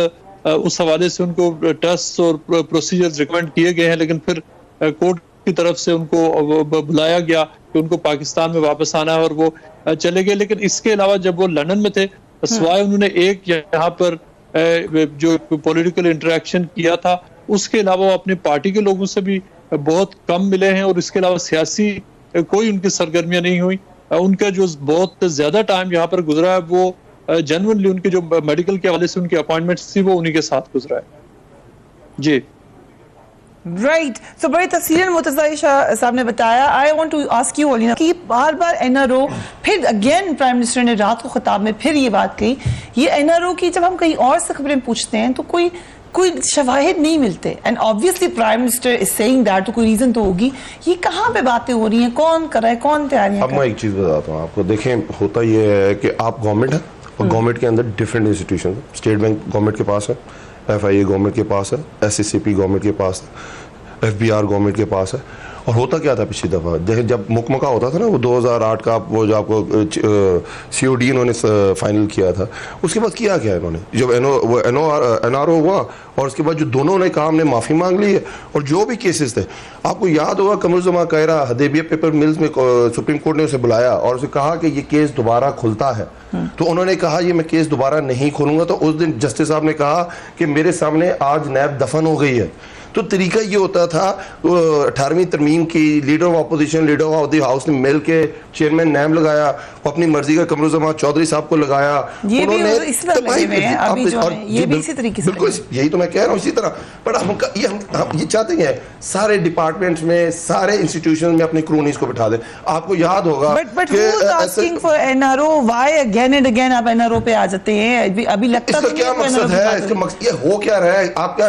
[SPEAKER 8] उस हवाले से उनको टेस्ट और प्रोसीजर्स रिकमेंड किए गए हैं, लेकिन फिर कोर्ट की तरफ से उनको बुलाया गया कि कि उनको पाकिस्तान में वापस आना है और वो चले गए। लेकिन इसके अलावा जब वो लंदन में थे, सवाए उन्होंने एक यहाँ पर जो पॉलिटिकल इंटरेक्शन किया था, उसके अलावा वो अपनी पार्टी के लोगों से भी बहुत कम मिले हैं और इसके अलावा सियासी कोई उनकी सरगर्मियां नहीं हुई। उनका जो बहुत ज्यादा टाइम यहाँ पर गुजरा है वो जेन्युइनली उनके जो मेडिकल के हवाले से उनकी अपॉइंटमेंट्स थी वो उन्हीं के साथ गुजरा है। जी
[SPEAKER 2] राइट, सो बड़ी तफसीलन मुर्तज़ा शाह साहब ने बताया। I want to ask you Olina कि बार बार एनआरओ, फिर अगेन प्राइम मिनिस्टर ने रात को खिताब में फिर ये बात कही, ये एनआरओ की जब हम कहीं और से खबरें पूछते हैं तो कोई शवाहिद नहीं मिलते, and obviously prime minister is saying that, तो कोई रीजन तो होगी। ये कहाँ पे बातें हो रही हैं, कौन कर रहा है, कौन तैयारियां?
[SPEAKER 6] अब मैं एक चीज बताता हूँ आपको, देखें होता ये है कि आप गवर्नमेंट है और गवर्नमेंट के अंदर different institution, state bank government के पास है, FIA गवर्नमेंट के पास है, SCCP गवर्नमेंट के पास है, FBR गवर्नमेंट के पास है। और होता क्या था पिछली दफ़ा, जैसे जब मुकमका होता था ना, वो 2008 का वो जो आपको COD इन्होंने फाइनल किया था, उसके बाद किया क्या इन्होंने, जब NRO हुआ और उसके बाद जो दोनों ने कहा हमने माफ़ी मांग ली है, और जो भी केसेस थे, आपको याद होगा कमरुज़्ज़मा कायरा हदैबिया पेपर मिल्स में सुप्रीम कोर्ट ने उसे बुलाया और उसे कहा कि ये केस दोबारा खुलता है, तो उन्होंने कहा ये मैं केस दोबारा नहीं खोलूंगा। तो उस दिन जस्टिस साहब ने कहा कि मेरे सामने आज नैब दफन हो गई है। तो तरीका ये होता था, 18वीं तरमीम की leader of opposition, leader of the house ने मिल के चेयरमैन नाम लगाया, अपनी मर्जी का कमरुज़्ज़मा चौधरी साहब को लगाया,
[SPEAKER 2] ये
[SPEAKER 6] उन्होंने
[SPEAKER 2] भी इसी तरीके से,
[SPEAKER 6] बिल्कुल यही तो मैं कह रहा हूँ इसी तरह। पर हम ये चाहते हैं सारे डिपार्टमेंट्स में, सारे इंस्टीट्यूशन में अपने क्रोनीज को बिठा दें। आपको याद होगा
[SPEAKER 2] but asking for NRO, why again and again आप एनआरओ पे आ जाते हैं? अभी लगता
[SPEAKER 6] इसका क्या मकसद है, इसका मकसद ये हो क्या रहा है? आपका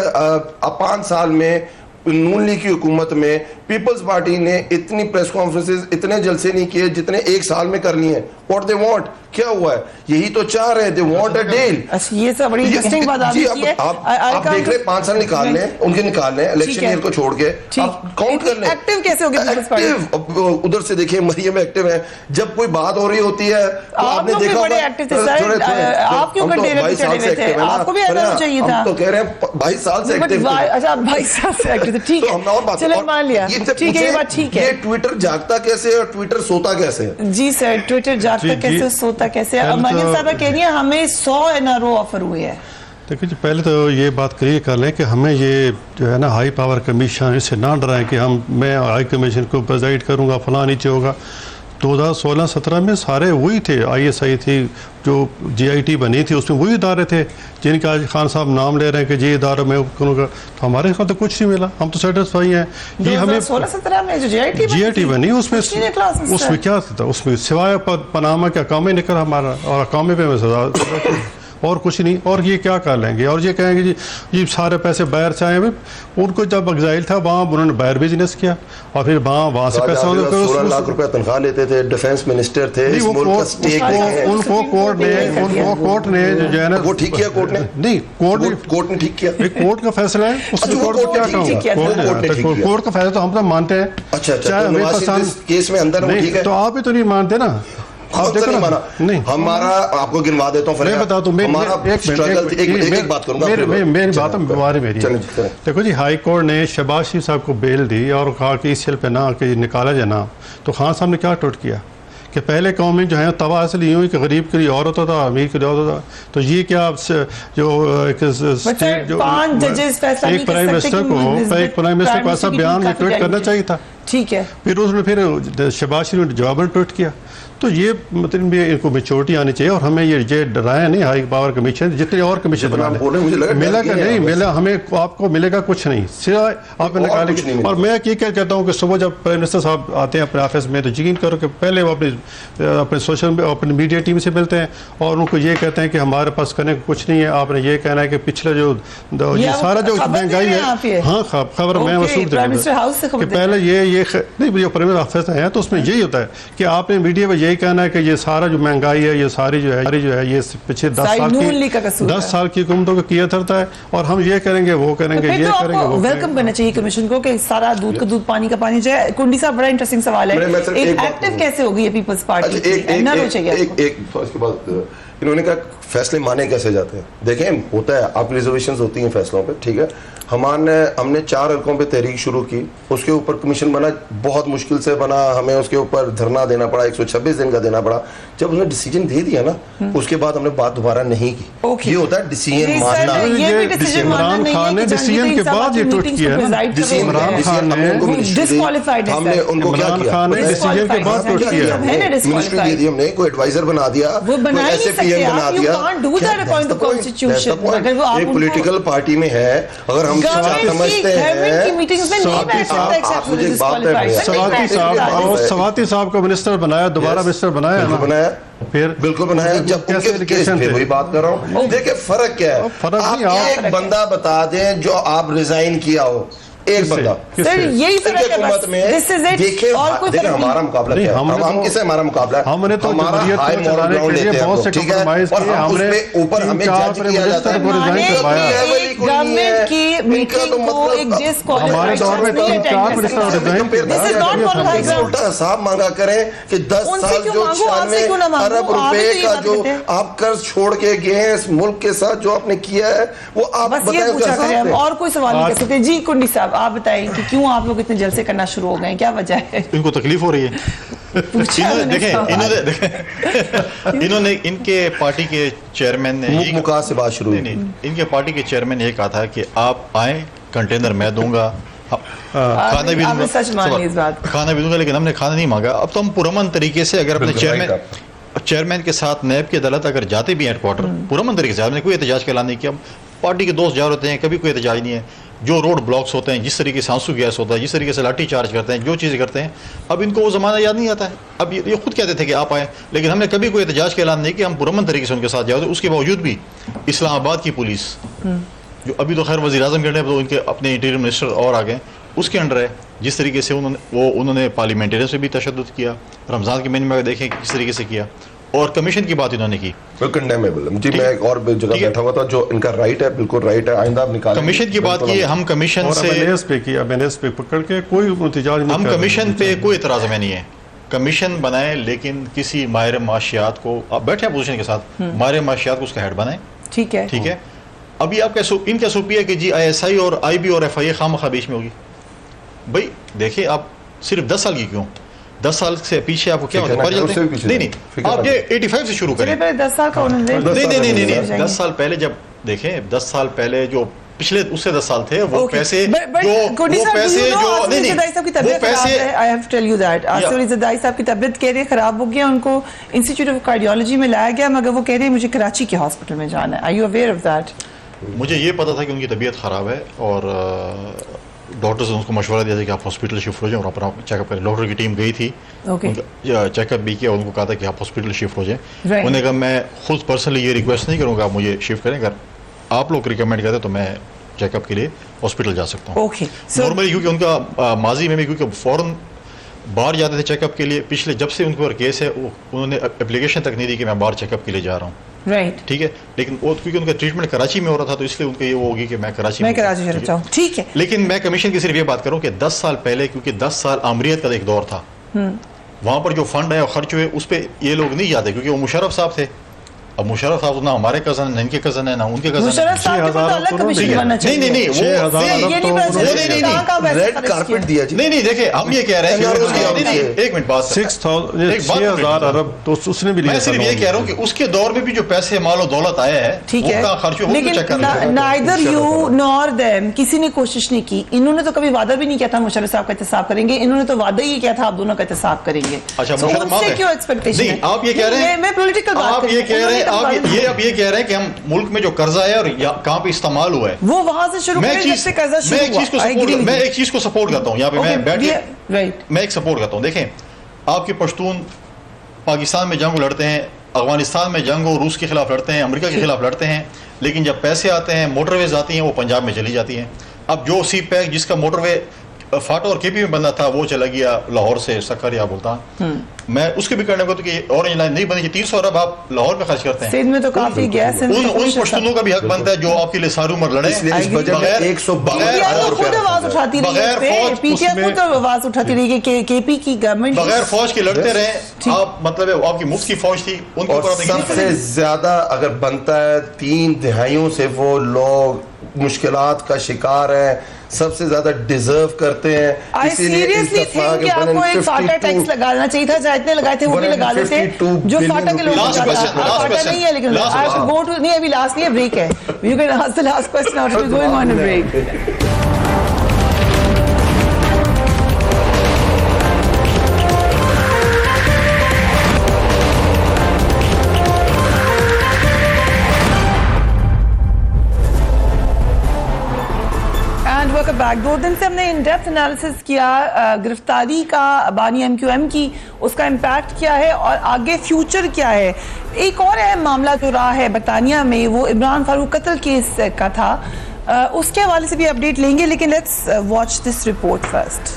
[SPEAKER 6] 5 साल में नून लीग की हुकूमत में पीपल्स पार्टी ने इतनी प्रेस कॉन्फ्रेंसेस, इतने जलसे नहीं किए जितने एक साल में कर लिए हैं। व्हाट दे वांट, क्या हुआ है, यही तो चाह रहे हैं, दे वांट अ डील।
[SPEAKER 2] अच्छा, ये सब बड़ी इंटरेस्टिंग बात आपने की है।
[SPEAKER 6] आप देख रहे 5 साल निकालने, उनके निकालने, इलेक्शन ईयर को छोड़ के आप काउंट कर लें।
[SPEAKER 2] एक्टिव कैसे हो गए पीपल्स पार्टी?
[SPEAKER 6] उधर से देखिए मरियम एक्टिव है, जब कोई बात हो रही होती है तो आपने देखा
[SPEAKER 2] बड़े एक्टिव थे सर, आप क्यों कंटेनर पे चढ़े हुए थे? आपको भी एनआरओ चाहिए था।
[SPEAKER 6] तो कह रहे हैं 22 साल से एक्टिव थे।
[SPEAKER 2] अच्छा, 22 साल से एक्टिव थे, ठीक है, चलो मान लिया, ठीक है, ये बात ठीक है।
[SPEAKER 6] ये ट्विटर जागता कैसे और ट्विटर सोता कैसे है?
[SPEAKER 2] जी सर, ट्विटर जागता कैसे, सोता कैसे? अब मरियम साहब कह रही है हमें 100 एनआरओ ऑफर हुए हैं।
[SPEAKER 3] देखिए जी, पहले तो ये बात क्लियर कर लें कि हमें ये जो है ना हाई पावर कमीशन, इससे ना डराएं कि मैं हाई कमीशन को प्रेजाइड करूँगा, फलां नीचे होगा। 2016-17 में सारे वही थे, ISI थी, जो GIT बनी थी, उसमें वही इदारे थे जिनका आज खान साहब नाम ले रहे हैं कि ये इदारा मैं करूँगा। तो हमारे यहाँ तो कुछ नहीं मिला, हम तो सेटिस्फाई हैं। ये हमें
[SPEAKER 2] 2016-17 में जो GIT
[SPEAKER 3] बनी उसमें क्या था, उसमें सिवाय पनामा के अकामे निकला हमारा, और अकामे पे मैं सजा और कुछ नहीं। और ये क्या कर लेंगे, और ये कहेंगे जी ये सारे पैसे बाहर से आए। उनको जब एग्जाइल था वहाँ उन्होंने बाहर बिजनेस किया और फिर वहाँ से पैसा
[SPEAKER 6] 16 लाख रुपए तनख्वाह लेते थे, डिफेंस मिनिस्टर थे,
[SPEAKER 3] उनको कोर्ट ने जो है ना
[SPEAKER 6] वो ठीक किया, कोर्ट ने नहीं, कोर्ट ने ठीक किया,
[SPEAKER 3] कोर्ट का फैसला है, उसको कोर्ट को क्या कहूँगा, कोर्ट का फैसला तो हम तो मानते हैं।
[SPEAKER 6] अच्छा, केस में अंदर ठीक है,
[SPEAKER 3] तो आप ही तो नहीं मानते ना। आप देखो ना, नहीं
[SPEAKER 6] हमारा आपको गिनवा देता हूँ,
[SPEAKER 3] मैं बता दूं,
[SPEAKER 6] एक बात करूंगा,
[SPEAKER 3] मेरी बात बारे मेरी देखो जी, हाई कोर्ट ने शहबाज शरीफ साहब को बेल दी और कहा कि इस पे ना कि निकाला जाना। तो खान साहब ने क्या टूट किया कि पहले कौम में जो है तबाह असली यूँ ही कि गरीब के लिए और होता था, अमीर के लिए होता था। तो ये क्या जो एक स्टेट जो एक प्राइम मिनिस्टर को ऐसा बयान ट्वीट करना चाहिए था,
[SPEAKER 2] ठीक है।
[SPEAKER 3] फिर उसने शहबाज शरीफ ने जवाब ट्वीट किया। तो ये मतलब इनको मेच्योरिटी आनी चाहिए और हमें ये डराया नहीं हाई पावर कमीशन, जितने और कमीशन बना मिला का नहीं मिला, हमें आपको मिलेगा कुछ नहीं, सिवाय आप निकालेंगे। और मैं ये क्या कहता हूँ कि सुबह जब प्राइम मिनिस्टर साहब आते हैं अपने ऑफिस में तो यकीन करो कि पहले वो अपने सोशल अपनी मीडिया टीम से मिलते हैं और उनको ये कहते हैं कि हमारे पास करने को कुछ नहीं है। आपने ये कहना है कि पिछले जो ये सारा जो महंगाई है, हाँ खबर मैं कि पहले ये नहीं जो प्राइम मिनिस्टर है तो उसमें यही होता है कि आपने मीडिया में यही कहना है कि ये सारा जो महंगाई है, ये सारी जो है ये पिछले 10 साल की हुकूमतों को किया करता है और हम ये करेंगे वो करेंगे, ये करेंगे वो
[SPEAKER 2] वेलकम करना चाहिए कमीशन को कि सारा दूध का दूध पानी का पानी जाए। कुंडी साहब, बड़ा इंटरेस्टिंग सवाल है, एक एक्टिव कैसे हो गई है पीपल्स पार्टी?
[SPEAKER 6] एक उसके बाद इन्होंने कहा फैसले माने कैसे जाते हैं? देखें, होता है, आपकी रिजर्वेशंस होती हैं फैसलों पे, ठीक है। हमने 4 हलकों पे तहरीक शुरू की, उसके ऊपर कमीशन बना, बहुत मुश्किल से बना, हमें उसके ऊपर धरना देना पड़ा, 126 दिन का देना पड़ा। जब उसने डिसीजन दे दिया ना, उसके बाद हमने बात दोबारा नहीं की। ये होता है डिसीजन मानना।
[SPEAKER 3] इमरान खान ने डिसीजन के बाद ये ट्वीट किया है ना,
[SPEAKER 2] इमरान खान
[SPEAKER 6] हमने उनको क्या किया?
[SPEAKER 3] डिसीजन के बाद ट्वीट किया है,
[SPEAKER 6] मिनिस्ट्री दे दी हमने, कोई एडवाइजर बना दिया, कोई SAPM बना दिया। एक पॉलिटिकल पार्टी में है, अगर हम समझते हैं
[SPEAKER 3] सवाती साहब को मिनिस्टर बनाया, दोबारा मिनिस्टर बनाया, फिर
[SPEAKER 6] बिल्कुल बनाया। जब उनके केस पे वही बात कर रहा हूँ। देखिए फर्क क्या है, आप एक बंदा बता दें जो आप रिजाइन किया हो, एक बंदा,
[SPEAKER 2] सर यही फर्क है
[SPEAKER 6] हुकूमत में। देखिए हमारा मुकाबला क्या है, हम किसे हमारा मुकाबला है,
[SPEAKER 3] हमने तो
[SPEAKER 6] हमारा हाई मॉरल ग्राउंड लेते हैं बहुत से, ठीक है, और हम उसपे ऊपर हमें जज किया जाता है।
[SPEAKER 2] गवर्नमेंट की मीटिंग को एक
[SPEAKER 3] हमारे दौर में 3-4 मिनिस्टर
[SPEAKER 6] उल्टा हिसाब मांगा करें कि 10 साल जो 96 अरब रुपए का जो आप कर्ज छोड़ के गए हैं इस मुल्क के साथ, जो आपने किया है वो आप बताएं।
[SPEAKER 2] और कोई सवाल नहीं कर सकते। जी कुंडी साहब, आप बताएं कि क्यों आप लोग इतने जलसे करना शुरू हो गए, क्या वजह है?
[SPEAKER 7] इनको तकलीफ हो रही है। इन्होंने इनके पार्टी के चेयरमैन ने
[SPEAKER 6] मुका से बात शुरू,
[SPEAKER 7] इनके पार्टी के चेयरमैन ने ये कहा था कि आप आए, कंटेनर मैं दूंगा, खाना भी दूंगा,
[SPEAKER 2] सच मानिए इस बात,
[SPEAKER 7] खाना भी दूंगा, लेकिन हमने खाना नहीं मांगा। अब तो हम पुरअमन तरीके से अगर अपने चेयरमैन के साथ नैब की अदालत अगर जाते भी हेडक्वार्टर, पुरअमन तरीके से, हमने कोई एहतजाज का ऐलान नहीं किया। पार्टी के दोस्त जा होते हैं, कभी कोई एहतजाज नहीं है। जो रोड ब्लॉक्स होते हैं, जिस तरीके से आंसू गैस होता है, जिस तरीके से लाठी चार्ज करते हैं, जो चीज़ें करते हैं, अब इनको वो ज़माना याद नहीं आता है। अब ये खुद कहते थे कि आप आए, लेकिन हमने कभी कोई एहतजाज का ऐलान नहीं किया। हम पुरअमन तरीके से उनके साथ जाते, उसके बावजूद भी इस्लामाबाद की पुलिस, जो अभी तो खैर वज़ीर आज़म के तो उनके अपने इंटीरियर मिनिस्टर और आ गए, उसके अंडर है, जिस तरीके से उन्होंने पार्लियामेंटेरियन से भी तशद्दुद किया, रमज़ान के महीने में देखें किस तरीके से किया, और कमीशन की बात इन्होंने की,
[SPEAKER 6] कंडेमेबल। जी मैं एक और जगह बैठा हुआ था, जो इनका राइट है, बिल्कुल राइट है, आइंदा आप निकालें।
[SPEAKER 7] कमीशन की बात की, हम कमीशन से
[SPEAKER 3] पे किया, मैंने इस पे पकड़ के कोई एहतजाज नहीं,
[SPEAKER 7] हम कमीशन पे कोई एतराज़ हमें नहीं है। कमीशन बनाए, लेकिन किसी माहिर माशियात को, आप बैठे अपोजिशन के साथ, माहिर माशियात को उसका हेड बनाए, ठीक है। अभी आपका इनका एसओपी है कि जी ISI और IB और FIA खामखा बीच में होगी। भाई देखिए, आप सिर्फ 10 साल की क्यों, 10 साल से पीछे आपको क्या होता है? नहीं, आप ये 85 से शुरू करें।
[SPEAKER 2] 10 साल का
[SPEAKER 7] नहीं, 10 साल पहले जब देखें, 10 साल पहले जो पिछले उससे 10 साल थे, वो पैसे
[SPEAKER 2] की तबीयत कह रही है खराब हो गया, उनको इंस्टीट्यूट ऑफ कार्डियोलॉजी में लाया गया, मगर वो कह रहे हैं मुझे कराची के हॉस्पिटल में जाना है। Are you aware of that?
[SPEAKER 7] मुझे ये पता था कि उनकी तबीयत खराब है, और डॉक्टर्स ने उनको मशवरा दिया था कि आप हॉस्पिटल शिफ्ट हो जाएं और अपना चेकअप करें। डॉक्टर की टीम गई थी, चेकअप भी किया, उनको कहा था कि आप हॉस्पिटल शिफ्ट हो जाएं। उन्होंने कहा मैं खुद पर्सनली ये रिक्वेस्ट नहीं करूँगा, आप मुझे शिफ्ट करें, अगर आप लोग रिकमेंड करते तो मैं चेकअप के लिए हॉस्पिटल जा सकता हूँ। नॉर्मली क्योंकि उनका माजी में भी, क्योंकि फ़ौरन बाहर जाते थे चेकअप के लिए, पिछले जब से उनके ऊपर केस है, उन्होंने एप्लीकेशन तक नहीं दी कि मैं बाहर चेकअप के लिए जा रहा हूँ, ठीक है। लेकिन वो क्योंकि उनका ट्रीटमेंट कराची में हो रहा था, तो इसलिए उनका ये वो होगी कि मैं कराची
[SPEAKER 2] जाना हूं, ठीक है।
[SPEAKER 7] लेकिन मैं कमीशन की सिर्फ ये बात करूं कि 10 साल पहले, क्योंकि 10 साल आमरीत का एक दौर था, वहां पर जो फंड है और खर्च हुए, उस पर ये लोग नहीं जाते, क्योंकि वो मुशर्रफ साहब थे। अब मुशर्रफ साहब ना हमारे कजन, ना इनके कजन है, ना उनके कजन है। नहीं, देखिए हम ये कह रहे हैं, एक मिनट बात,
[SPEAKER 3] 6,000 अरब तो उसने भी,
[SPEAKER 7] मैं सिर्फ ये कह रहा हूँ कि उसके दौर में भी जो पैसे मालो दौलत आया है,
[SPEAKER 2] ठीक है, लेकिन नाइदर यू नॉर देम किसी ने कोशिश नहीं की। इन्होंने तो कभी वादा भी नहीं किया था मुशर्रफ साहब का एहतसाब करेंगे, इन्होंने तो वादा ही किया था आप दोनों का एहतसाब करेंगे।
[SPEAKER 7] अच्छा,
[SPEAKER 2] मुशर्रफ क्यों एक्सपेक्टेशन?
[SPEAKER 7] आप ये कह रहे हैं,
[SPEAKER 2] मैं पॉलिटिकल बात,
[SPEAKER 7] आप ये कह रहे हैं, आप ये कह रहे हैं कि हम मुल्क में जो कर्जा है और कहाँ पे इस्तेमाल हुआ है,
[SPEAKER 2] वो वहां से शुरू, मैं एक
[SPEAKER 7] चीज को सपोर्ट करता हूँ यहाँ पे, मैं बैठ के मैं एक सपोर्ट करता हूँ। देखें, आपके पश्तून पाकिस्तान में जंग लड़ते हैं, अफगानिस्तान में जंग और रूस के खिलाफ लड़ते हैं, अमेरिका के खिलाफ लड़ते हैं, लेकिन जब पैसे आते हैं, मोटरवेज आती हैं, वो पंजाब में चली जाती हैं। अब जो सी पैक जिसका मोटरवे फाटो और केपी में बनना था वो चला गया लाहौर से सक्कर या मुल्तान। मैं उसके भी करने को तो कि ऑरेंज लाइन नहीं बनी कि 300 अरब आप लाहौर में खर्च करते हैं।
[SPEAKER 2] सिंध में तो काफी गैस
[SPEAKER 7] उन पश्तूनों का भी हक बनता है जो आपके लिए सारी उम्र लड़े।
[SPEAKER 6] बगैर 112 अरब
[SPEAKER 2] खुद आवाज उठाती रही, पीटीआई खुद आवाज उठाती रही कि केपी की गवर्नमेंट
[SPEAKER 7] बगैर फौज के लड़ते रहे। आप मतलब आपकी मुफ्त की फौज थी उनके ऊपर।
[SPEAKER 6] सबसे ज्यादा अगर बनता है 3 तिहाइयों से वो लोग मुश्किलात का शिकार है, सबसे ज्यादा डिजर्व करते हैं।
[SPEAKER 2] इसीलिए इस दफा कि आपको एक फाटा टैक्स लगाना चाहिए था, चाहे इतने लगाए थे वो भी लगा लेते जो फाटा के लोग फाटा नहीं है, लेकिन गो टू नहीं, अभी लास्ट नहीं, ब्रेक है। You can ask the last question after going on a break. Back 2 दिन से हमने इन डेप्थ एनालिसिस किया गिरफ्तारी का बानी MQM की, उसका इम्पैक्ट क्या है और आगे फ्यूचर क्या है। एक और अहम मामला जो रहा है बरतानिया में वो इमरान फारूक कत्ल केस का था, उसके हवाले से भी अपडेट लेंगे, लेकिन let's watch this report first.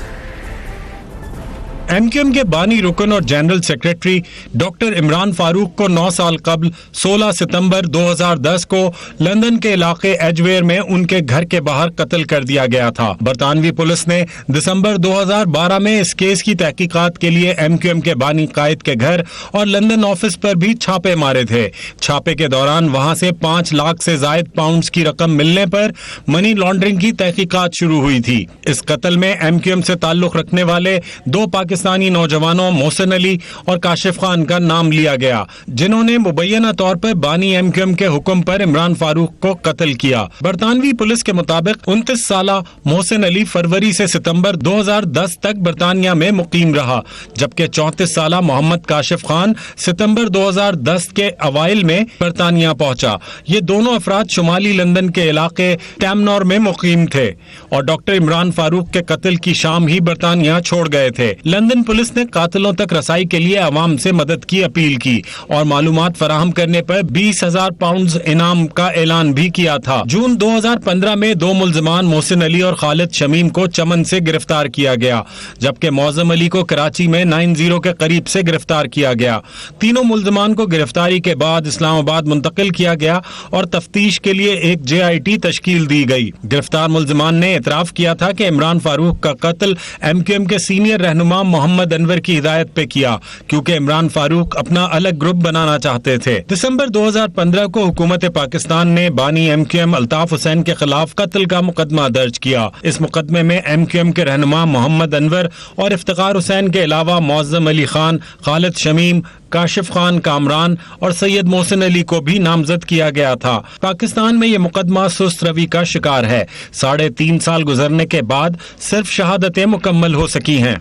[SPEAKER 9] MQM के बानी रुकन और general secretary doctor Imran Farooq को 9 साल कबल 16 सितंबर 2010 को लंदन के इलाके एजवेयर में उनके घर के बाहर कत्ल कर दिया गया था। बरतानवी पुलिस ने दिसंबर 2012 में इस केस की तहकीकात के लिए MQM के बानी कायद के घर और लंदन ऑफिस पर भी छापे मारे थे। छापे के दौरान वहां से 5 लाख से ज्यादा पाउंड्स की रकम मिलने पर मनी लॉन्ड्रिंग की तहकीकात शुरू हुई थी। इस कत्ल में MQM से ताल्लुक रखने वाले 2 पाकिस्तानी नौजवानों मोहसिन अली और काशिफ खान का नाम लिया गया, जिन्होंने मुबैना तौर पर बानी MQM के हुक्म पर इमरान फारूक को कत्ल किया। बरतानवी पुलिस के मुताबिक 29 साला मोहसिन अली फरवरी से सितंबर 2010 तक बरतानिया में मुकीम रहा, जबकि 34 साला मोहम्मद काशिफ खान सितंबर 2010 के अवाइल में बरतानिया पहुंचा। ये दोनों अफराद शुमाली लंदन के इलाके टैमनोर में मुकीम थे और डॉक्टर इमरान फारूक के कत्ल की शाम ही बरतानिया छोड़ गए थे। लंदन पुलिस ने कातिलों तक रसाई के लिए अवाम से मदद की अपील की और मालूमात फराहम करने पर 20,000 पाउंड इनाम का ऐलान भी किया था। जून 2015 में 2 मुल्जिमान मोहसिन अली और खालिद शमीम को चमन से गिरफ्तार किया गया, जबकि मौजम अली को कराची में 90 के करीब से गिरफ्तार किया गया। तीनों मुल्जिमान को गिरफ्तारी के बाद इस्लामाबाद मुंतकिल किया गया और तफ्तीश के लिए एक JIT तश्कील दी गई। गिरफ्तार मुल्जिमान ने एतराफ किया था कि इमरान फारूक का कत्ल MQM के सीनियर रहनुमा मोहम्मद अनवर की हिदायत पे किया, क्योंकि इमरान फारूक अपना अलग ग्रुप बनाना चाहते थे। दिसंबर 2015 को हुकूमत पाकिस्तान ने बानी MQM अल्ताफ हुसैन के खिलाफ कत्ल का मुकदमा दर्ज किया। इस मुकदमे में MQM के रहनुमा मोहम्मद अनवर और इफ्तिखार हुसैन के अलावा मौज़म अली खान, खालिद शमीम, काशिफ खान कामरान और सैयद मोहसिन अली को भी नामजद किया गया था। पाकिस्तान में ये मुकदमा सुस्त रवि का शिकार है। 3.5 साल गुजरने के बाद सिर्फ शहादतें मुकम्मल हो सकी हैं।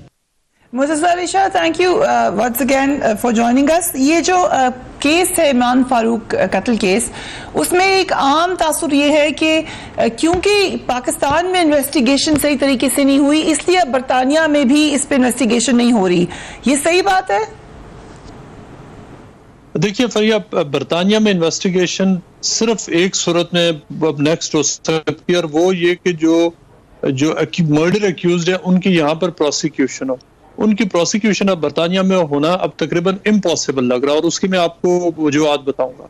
[SPEAKER 2] Muzaffar Ali Shah, thank you once again for joining us. ये जो केस है इमरान फारूक कत्ल केस, उसमें एक आम तासुर ये है कि क्योंकि पाकिस्तान में इन्वेस्टिगेशन सही तरीके से नहीं हुई, इसलिए अब बरतानिया में भी इस पे इन्वेस्टिगेशन नहीं हो रही। ये सही बात है?
[SPEAKER 8] देखिए फरिया, बरतानिया में इन्वेस्टिगेशन सिर्फ एक सूरत में अब नेक्स्ट हो सकती है, और वो ये कि जो मर्डर एक्यूज्ड है उनकी यहाँ पर प्रोसिक्यूशन हो। उनकी प्रोसिक्यूशन अब बरतानिया में होना अब तकरीबन इम्पॉसिबल लग रहा है, और उसकी मैं आपको वजूहात बताऊंगा।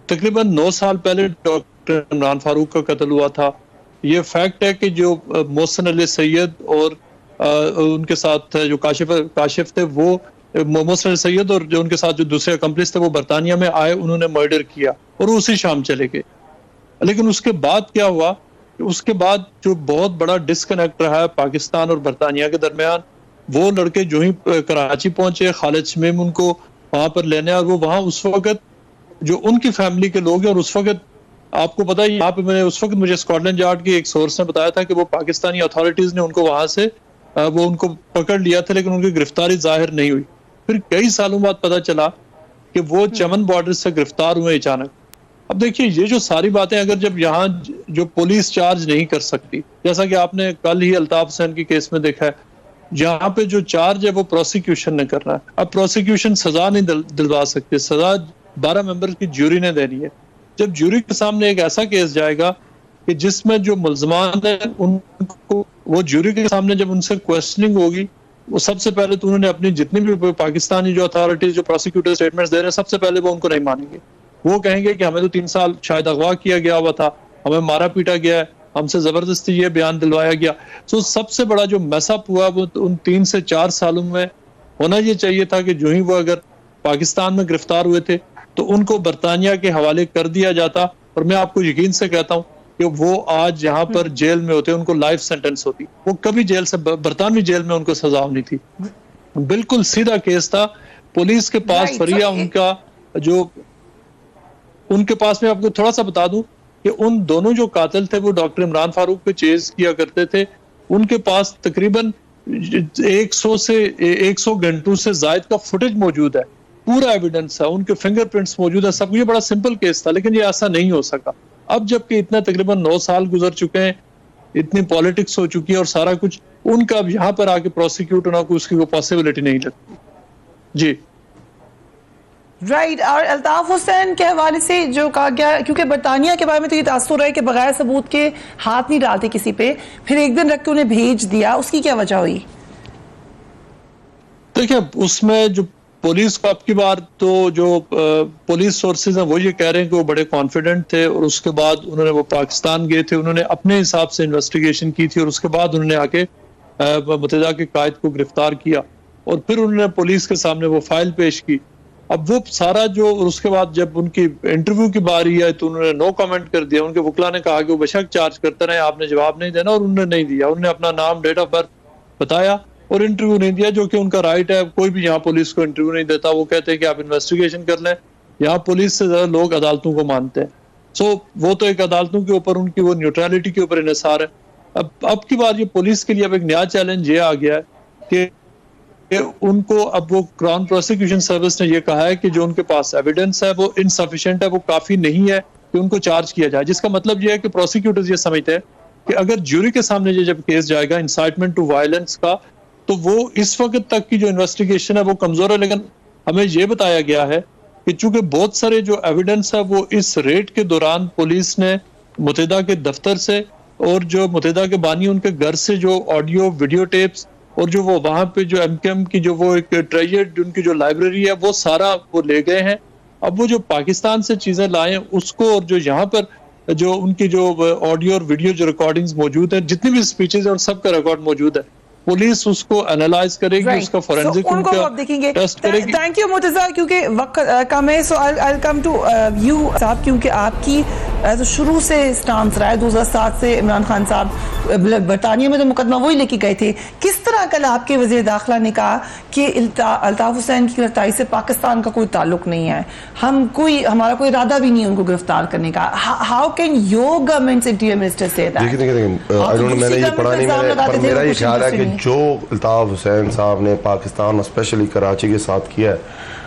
[SPEAKER 8] तकरीबन 9 साल पहले डॉक्टर इमरान फारूक का कत्ल हुआ था। ये फैक्ट है कि जो मोहसिन अली सैयद और उनके साथ जो काशिफ थे, वो मोहसिन अली सैयद और जो उनके साथ जो दूसरे अकम्प्लिस थे वो बरतानिया में आए, उन्होंने मर्डर किया और उसी शाम चले गए। लेकिन उसके बाद क्या हुआ, उसके बाद जो बहुत बड़ा डिस्कनेक्ट रहा है पाकिस्तान और बरतानिया के दरमियान, वो लड़के जो ही कराची पहुंचे, खालिद शमीम उनको वहां पर लेने, और वो वहां उस वक्त जो उनकी फैमिली के लोग हैं, और उस वक्त आपको पता है यहाँ पे मैंने उस वक्त मुझे स्कॉटलैंड यार्ड की एक सोर्स ने बताया था कि वो पाकिस्तानी अथॉरिटीज ने उनको वहां से वो उनको पकड़ लिया था, लेकिन उनकी गिरफ्तारी जाहिर नहीं हुई। फिर कई सालों बाद पता चला कि वो चमन बॉर्डर से गिरफ्तार हुए अचानक। अब देखिए ये जो सारी बातें, अगर जब यहाँ जो पुलिस चार्ज नहीं कर सकती, जैसा कि आपने कल ही अल्ताफ हुसैन की केस में देखा है, यहाँ पे जो चार्ज है वो प्रोसिक्यूशन ने करना है। अब प्रोसिक्यूशन सजा नहीं दिलवा सकती, सजा 12 मेंबर की ज्यूरी ने देनी है। जब ज्यूरी के सामने एक ऐसा केस जाएगा कि जिसमें जो मुल्जमान है उनको वो ज्यूरी के सामने जब उनसे क्वेश्चनिंग होगी, वो सबसे पहले तो उन्होंने अपनी जितनी भी पाकिस्तानी जो अथॉरिटीज जो प्रोसिक्यूटर स्टेटमेंट्स दे रहे हैं, सबसे पहले वो उनको नहीं मानेंगे। वो कहेंगे कि हमें तो 3 साल शायद अगवा किया गया हुआ था, हमें मारा पीटा गया है, हमसे जबरदस्ती ये बयान दिलवाया गया। सो सबसे बड़ा जो मैसअप हुआ वो उन 3 से 4 सालों में होना ये चाहिए था कि जो ही वो अगर पाकिस्तान में गिरफ्तार हुए थे तो उनको बरतानिया के हवाले कर दिया जाता। और मैं आपको यकीन से कहता हूँ कि वो आज यहाँ पर जेल में होते, उनको लाइफ सेंटेंस होती, वो कभी जेल से बरतानवी जेल में उनको सजा होनी थी। बिल्कुल सीधा केस था। पुलिस के पास फरिया उनका जो उनके पास, मैं आपको थोड़ा सा बता दूं कि उन दोनों जो कातिल थे वो डॉक्टर इमरान फारूक पे चेज किया करते थे। उनके पास तकरीबन 100 घंटों से जायद का फुटेज मौजूद है, पूरा एविडेंस है, उनके फिंगरप्रिंट्स मौजूद है, सब। ये बड़ा सिंपल केस था, लेकिन ये ऐसा नहीं हो सका। अब जबकि इतना तकरीबन 9 साल गुजर चुके हैं, इतनी पॉलिटिक्स हो चुकी है और सारा कुछ, उनका अब यहाँ पर आके प्रोसिक्यूट होना को उसकी कोई पॉसिबिलिटी नहीं लगती। जी
[SPEAKER 2] राइट। और अल्ताफ हुसैन के हवाले से जो कहा गया, क्योंकि बरतानिया के बारे में तो ये तासुर है कि बगैर सबूत के हाथ नहीं डालते किसी पे, फिर एक दिन रख के उन्हें भेज दिया, उसकी क्या वजह हुई?
[SPEAKER 8] देखिए, उसमें जो पुलिस को अब की बार तो जो पुलिस सोर्सेज हैं वो ये कह रहे हैं कि वो बड़े कॉन्फिडेंट थे, और उसके बाद उन्होंने वो पाकिस्तान गए थे, उन्होंने अपने हिसाब से इन्वेस्टिगेशन की थी, और उसके बाद उन्होंने आके मुतहदा के कायद को गिरफ्तार किया, और फिर उन्होंने पुलिस के सामने वो फाइल पेश की। अब वो सारा जो, और उसके बाद जब उनकी इंटरव्यू की बारी आई तो उन्होंने नो कमेंट कर दिया। उनके वकला ने कहा कि वो बेशक चार्ज करते रहे, आपने जवाब नहीं देना, और उन्होंने नहीं दिया। उन्होंने अपना नाम, डेट ऑफ बर्थ बताया और इंटरव्यू नहीं दिया, जो कि उनका राइट है। कोई भी यहाँ पुलिस को इंटरव्यू नहीं देता, वो कहते हैं कि आप इन्वेस्टिगेशन कर लें। यहाँ पुलिस से ज्यादा लोग अदालतों को मानते हैं। सो वो तो एक अदालतों के ऊपर उनकी वो न्यूट्रलिटी के ऊपर इन्हिसार है। अब की बार ये पुलिस के लिए अब एक नया चैलेंज ये आ गया है कि उनको, अब वो क्राउन प्रोसिक्यूशन सर्विस ने ये कहा है कि जो उनके पास एविडेंस है वो इनसफिशिएंट है, वो काफी नहीं है कि उनको चार्ज किया जाए। जिसका मतलब ये है कि प्रोसिक्यूटर्स ये समझते हैं कि अगर ज्यूरी के सामने ये जब केस जाएगा इंसाइटमेंट टू वायलेंस का, तो वो इस वक्त तक की जो इन्वेस्टिगेशन है वो कमजोर है। लेकिन हमें ये बताया गया है कि चूंकि बहुत सारे जो एविडेंस है वो इस रेड के दौरान पुलिस ने मुतहदा के दफ्तर से और जो मुतहदा के बानी उनके घर से जो ऑडियो वीडियो टेप्स और जो वो वहां पे जो एमकेएम की जो वो एक ट्रेजर उनकी जो लाइब्रेरी है वो सारा वो ले गए हैं। अब वो जो पाकिस्तान से चीजें लाए उसको, और जो यहाँ पर जो उनकी जो ऑडियो और वीडियो जो रिकॉर्डिंग्स मौजूद है, जितनी भी स्पीचेज है और सबका रिकॉर्ड मौजूद है, पुलिस उसको एनालाइज करेगी, उसका फोरेंसिक उनका टेस्ट करेगी।
[SPEAKER 2] थैंक यू मुर्तजा, क्योंकि वक्त कम है, सो आई कम टू यू साहब, क्योंकि आपकी तो शुरू से स्टांस रहा है 2007 से इमरान खान साहब बरतानिया में तो मुकदमा वही लेके गए थे। किस तरह कल आपके वज़ीर दाखिला ने कहा कि अल्ताफ हुसैन की गिरफ्तारी से पाकिस्तान का कोई ताल्लुक नहीं है, हमारा कोई इरादा भी नहीं है उनको गिरफ्तार करने का। How can your government interior minister say that?
[SPEAKER 6] देखिए मैंने ये पढ़ा नहीं, पर मेरा ये ख्याल है कि जो अल्ताफ हुसैन साहब ने पाकिस्तान और स्पेशली कराची के साथ किया है,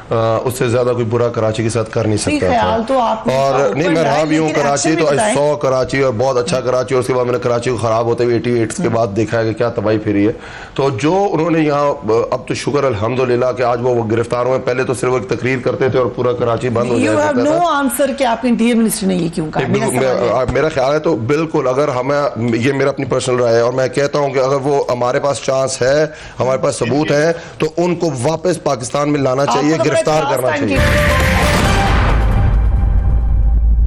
[SPEAKER 6] उससे ज्यादा कोई बुरा कराची के साथ कर नहीं सकता था।
[SPEAKER 2] तो
[SPEAKER 6] और नहीं, मैं रहा भी हूँ कराची, तो 100 कराची और बहुत अच्छा कराची, और उसके बाद मैंने कराची को खराब होते हुए 88 के बाद देखा है कि क्या तबाही फिरी है। तो जो उन्होंने यहाँ, अब तो शुक्र अल्हम्दुलिल्लाह कि आज वो गिरफ्तार हुए, पहले तो सिर्फ एक तकरीर करते थे और पूरा कराची बंद हो जाता था।
[SPEAKER 2] नो आंसर कि आपके इंटीरियर मिनिस्टर ने ये क्यों कहा?
[SPEAKER 6] मेरा ख्याल है तो बिल्कुल, अगर हमें, ये मेरा अपनी पर्सनल राय है और मैं कहता हूँ कि अगर वो हमारे पास चांस है, हमारे पास सबूत है, तो उनको वापस पाकिस्तान में लाना चाहिए, गिरफ्तार करना चाहिए।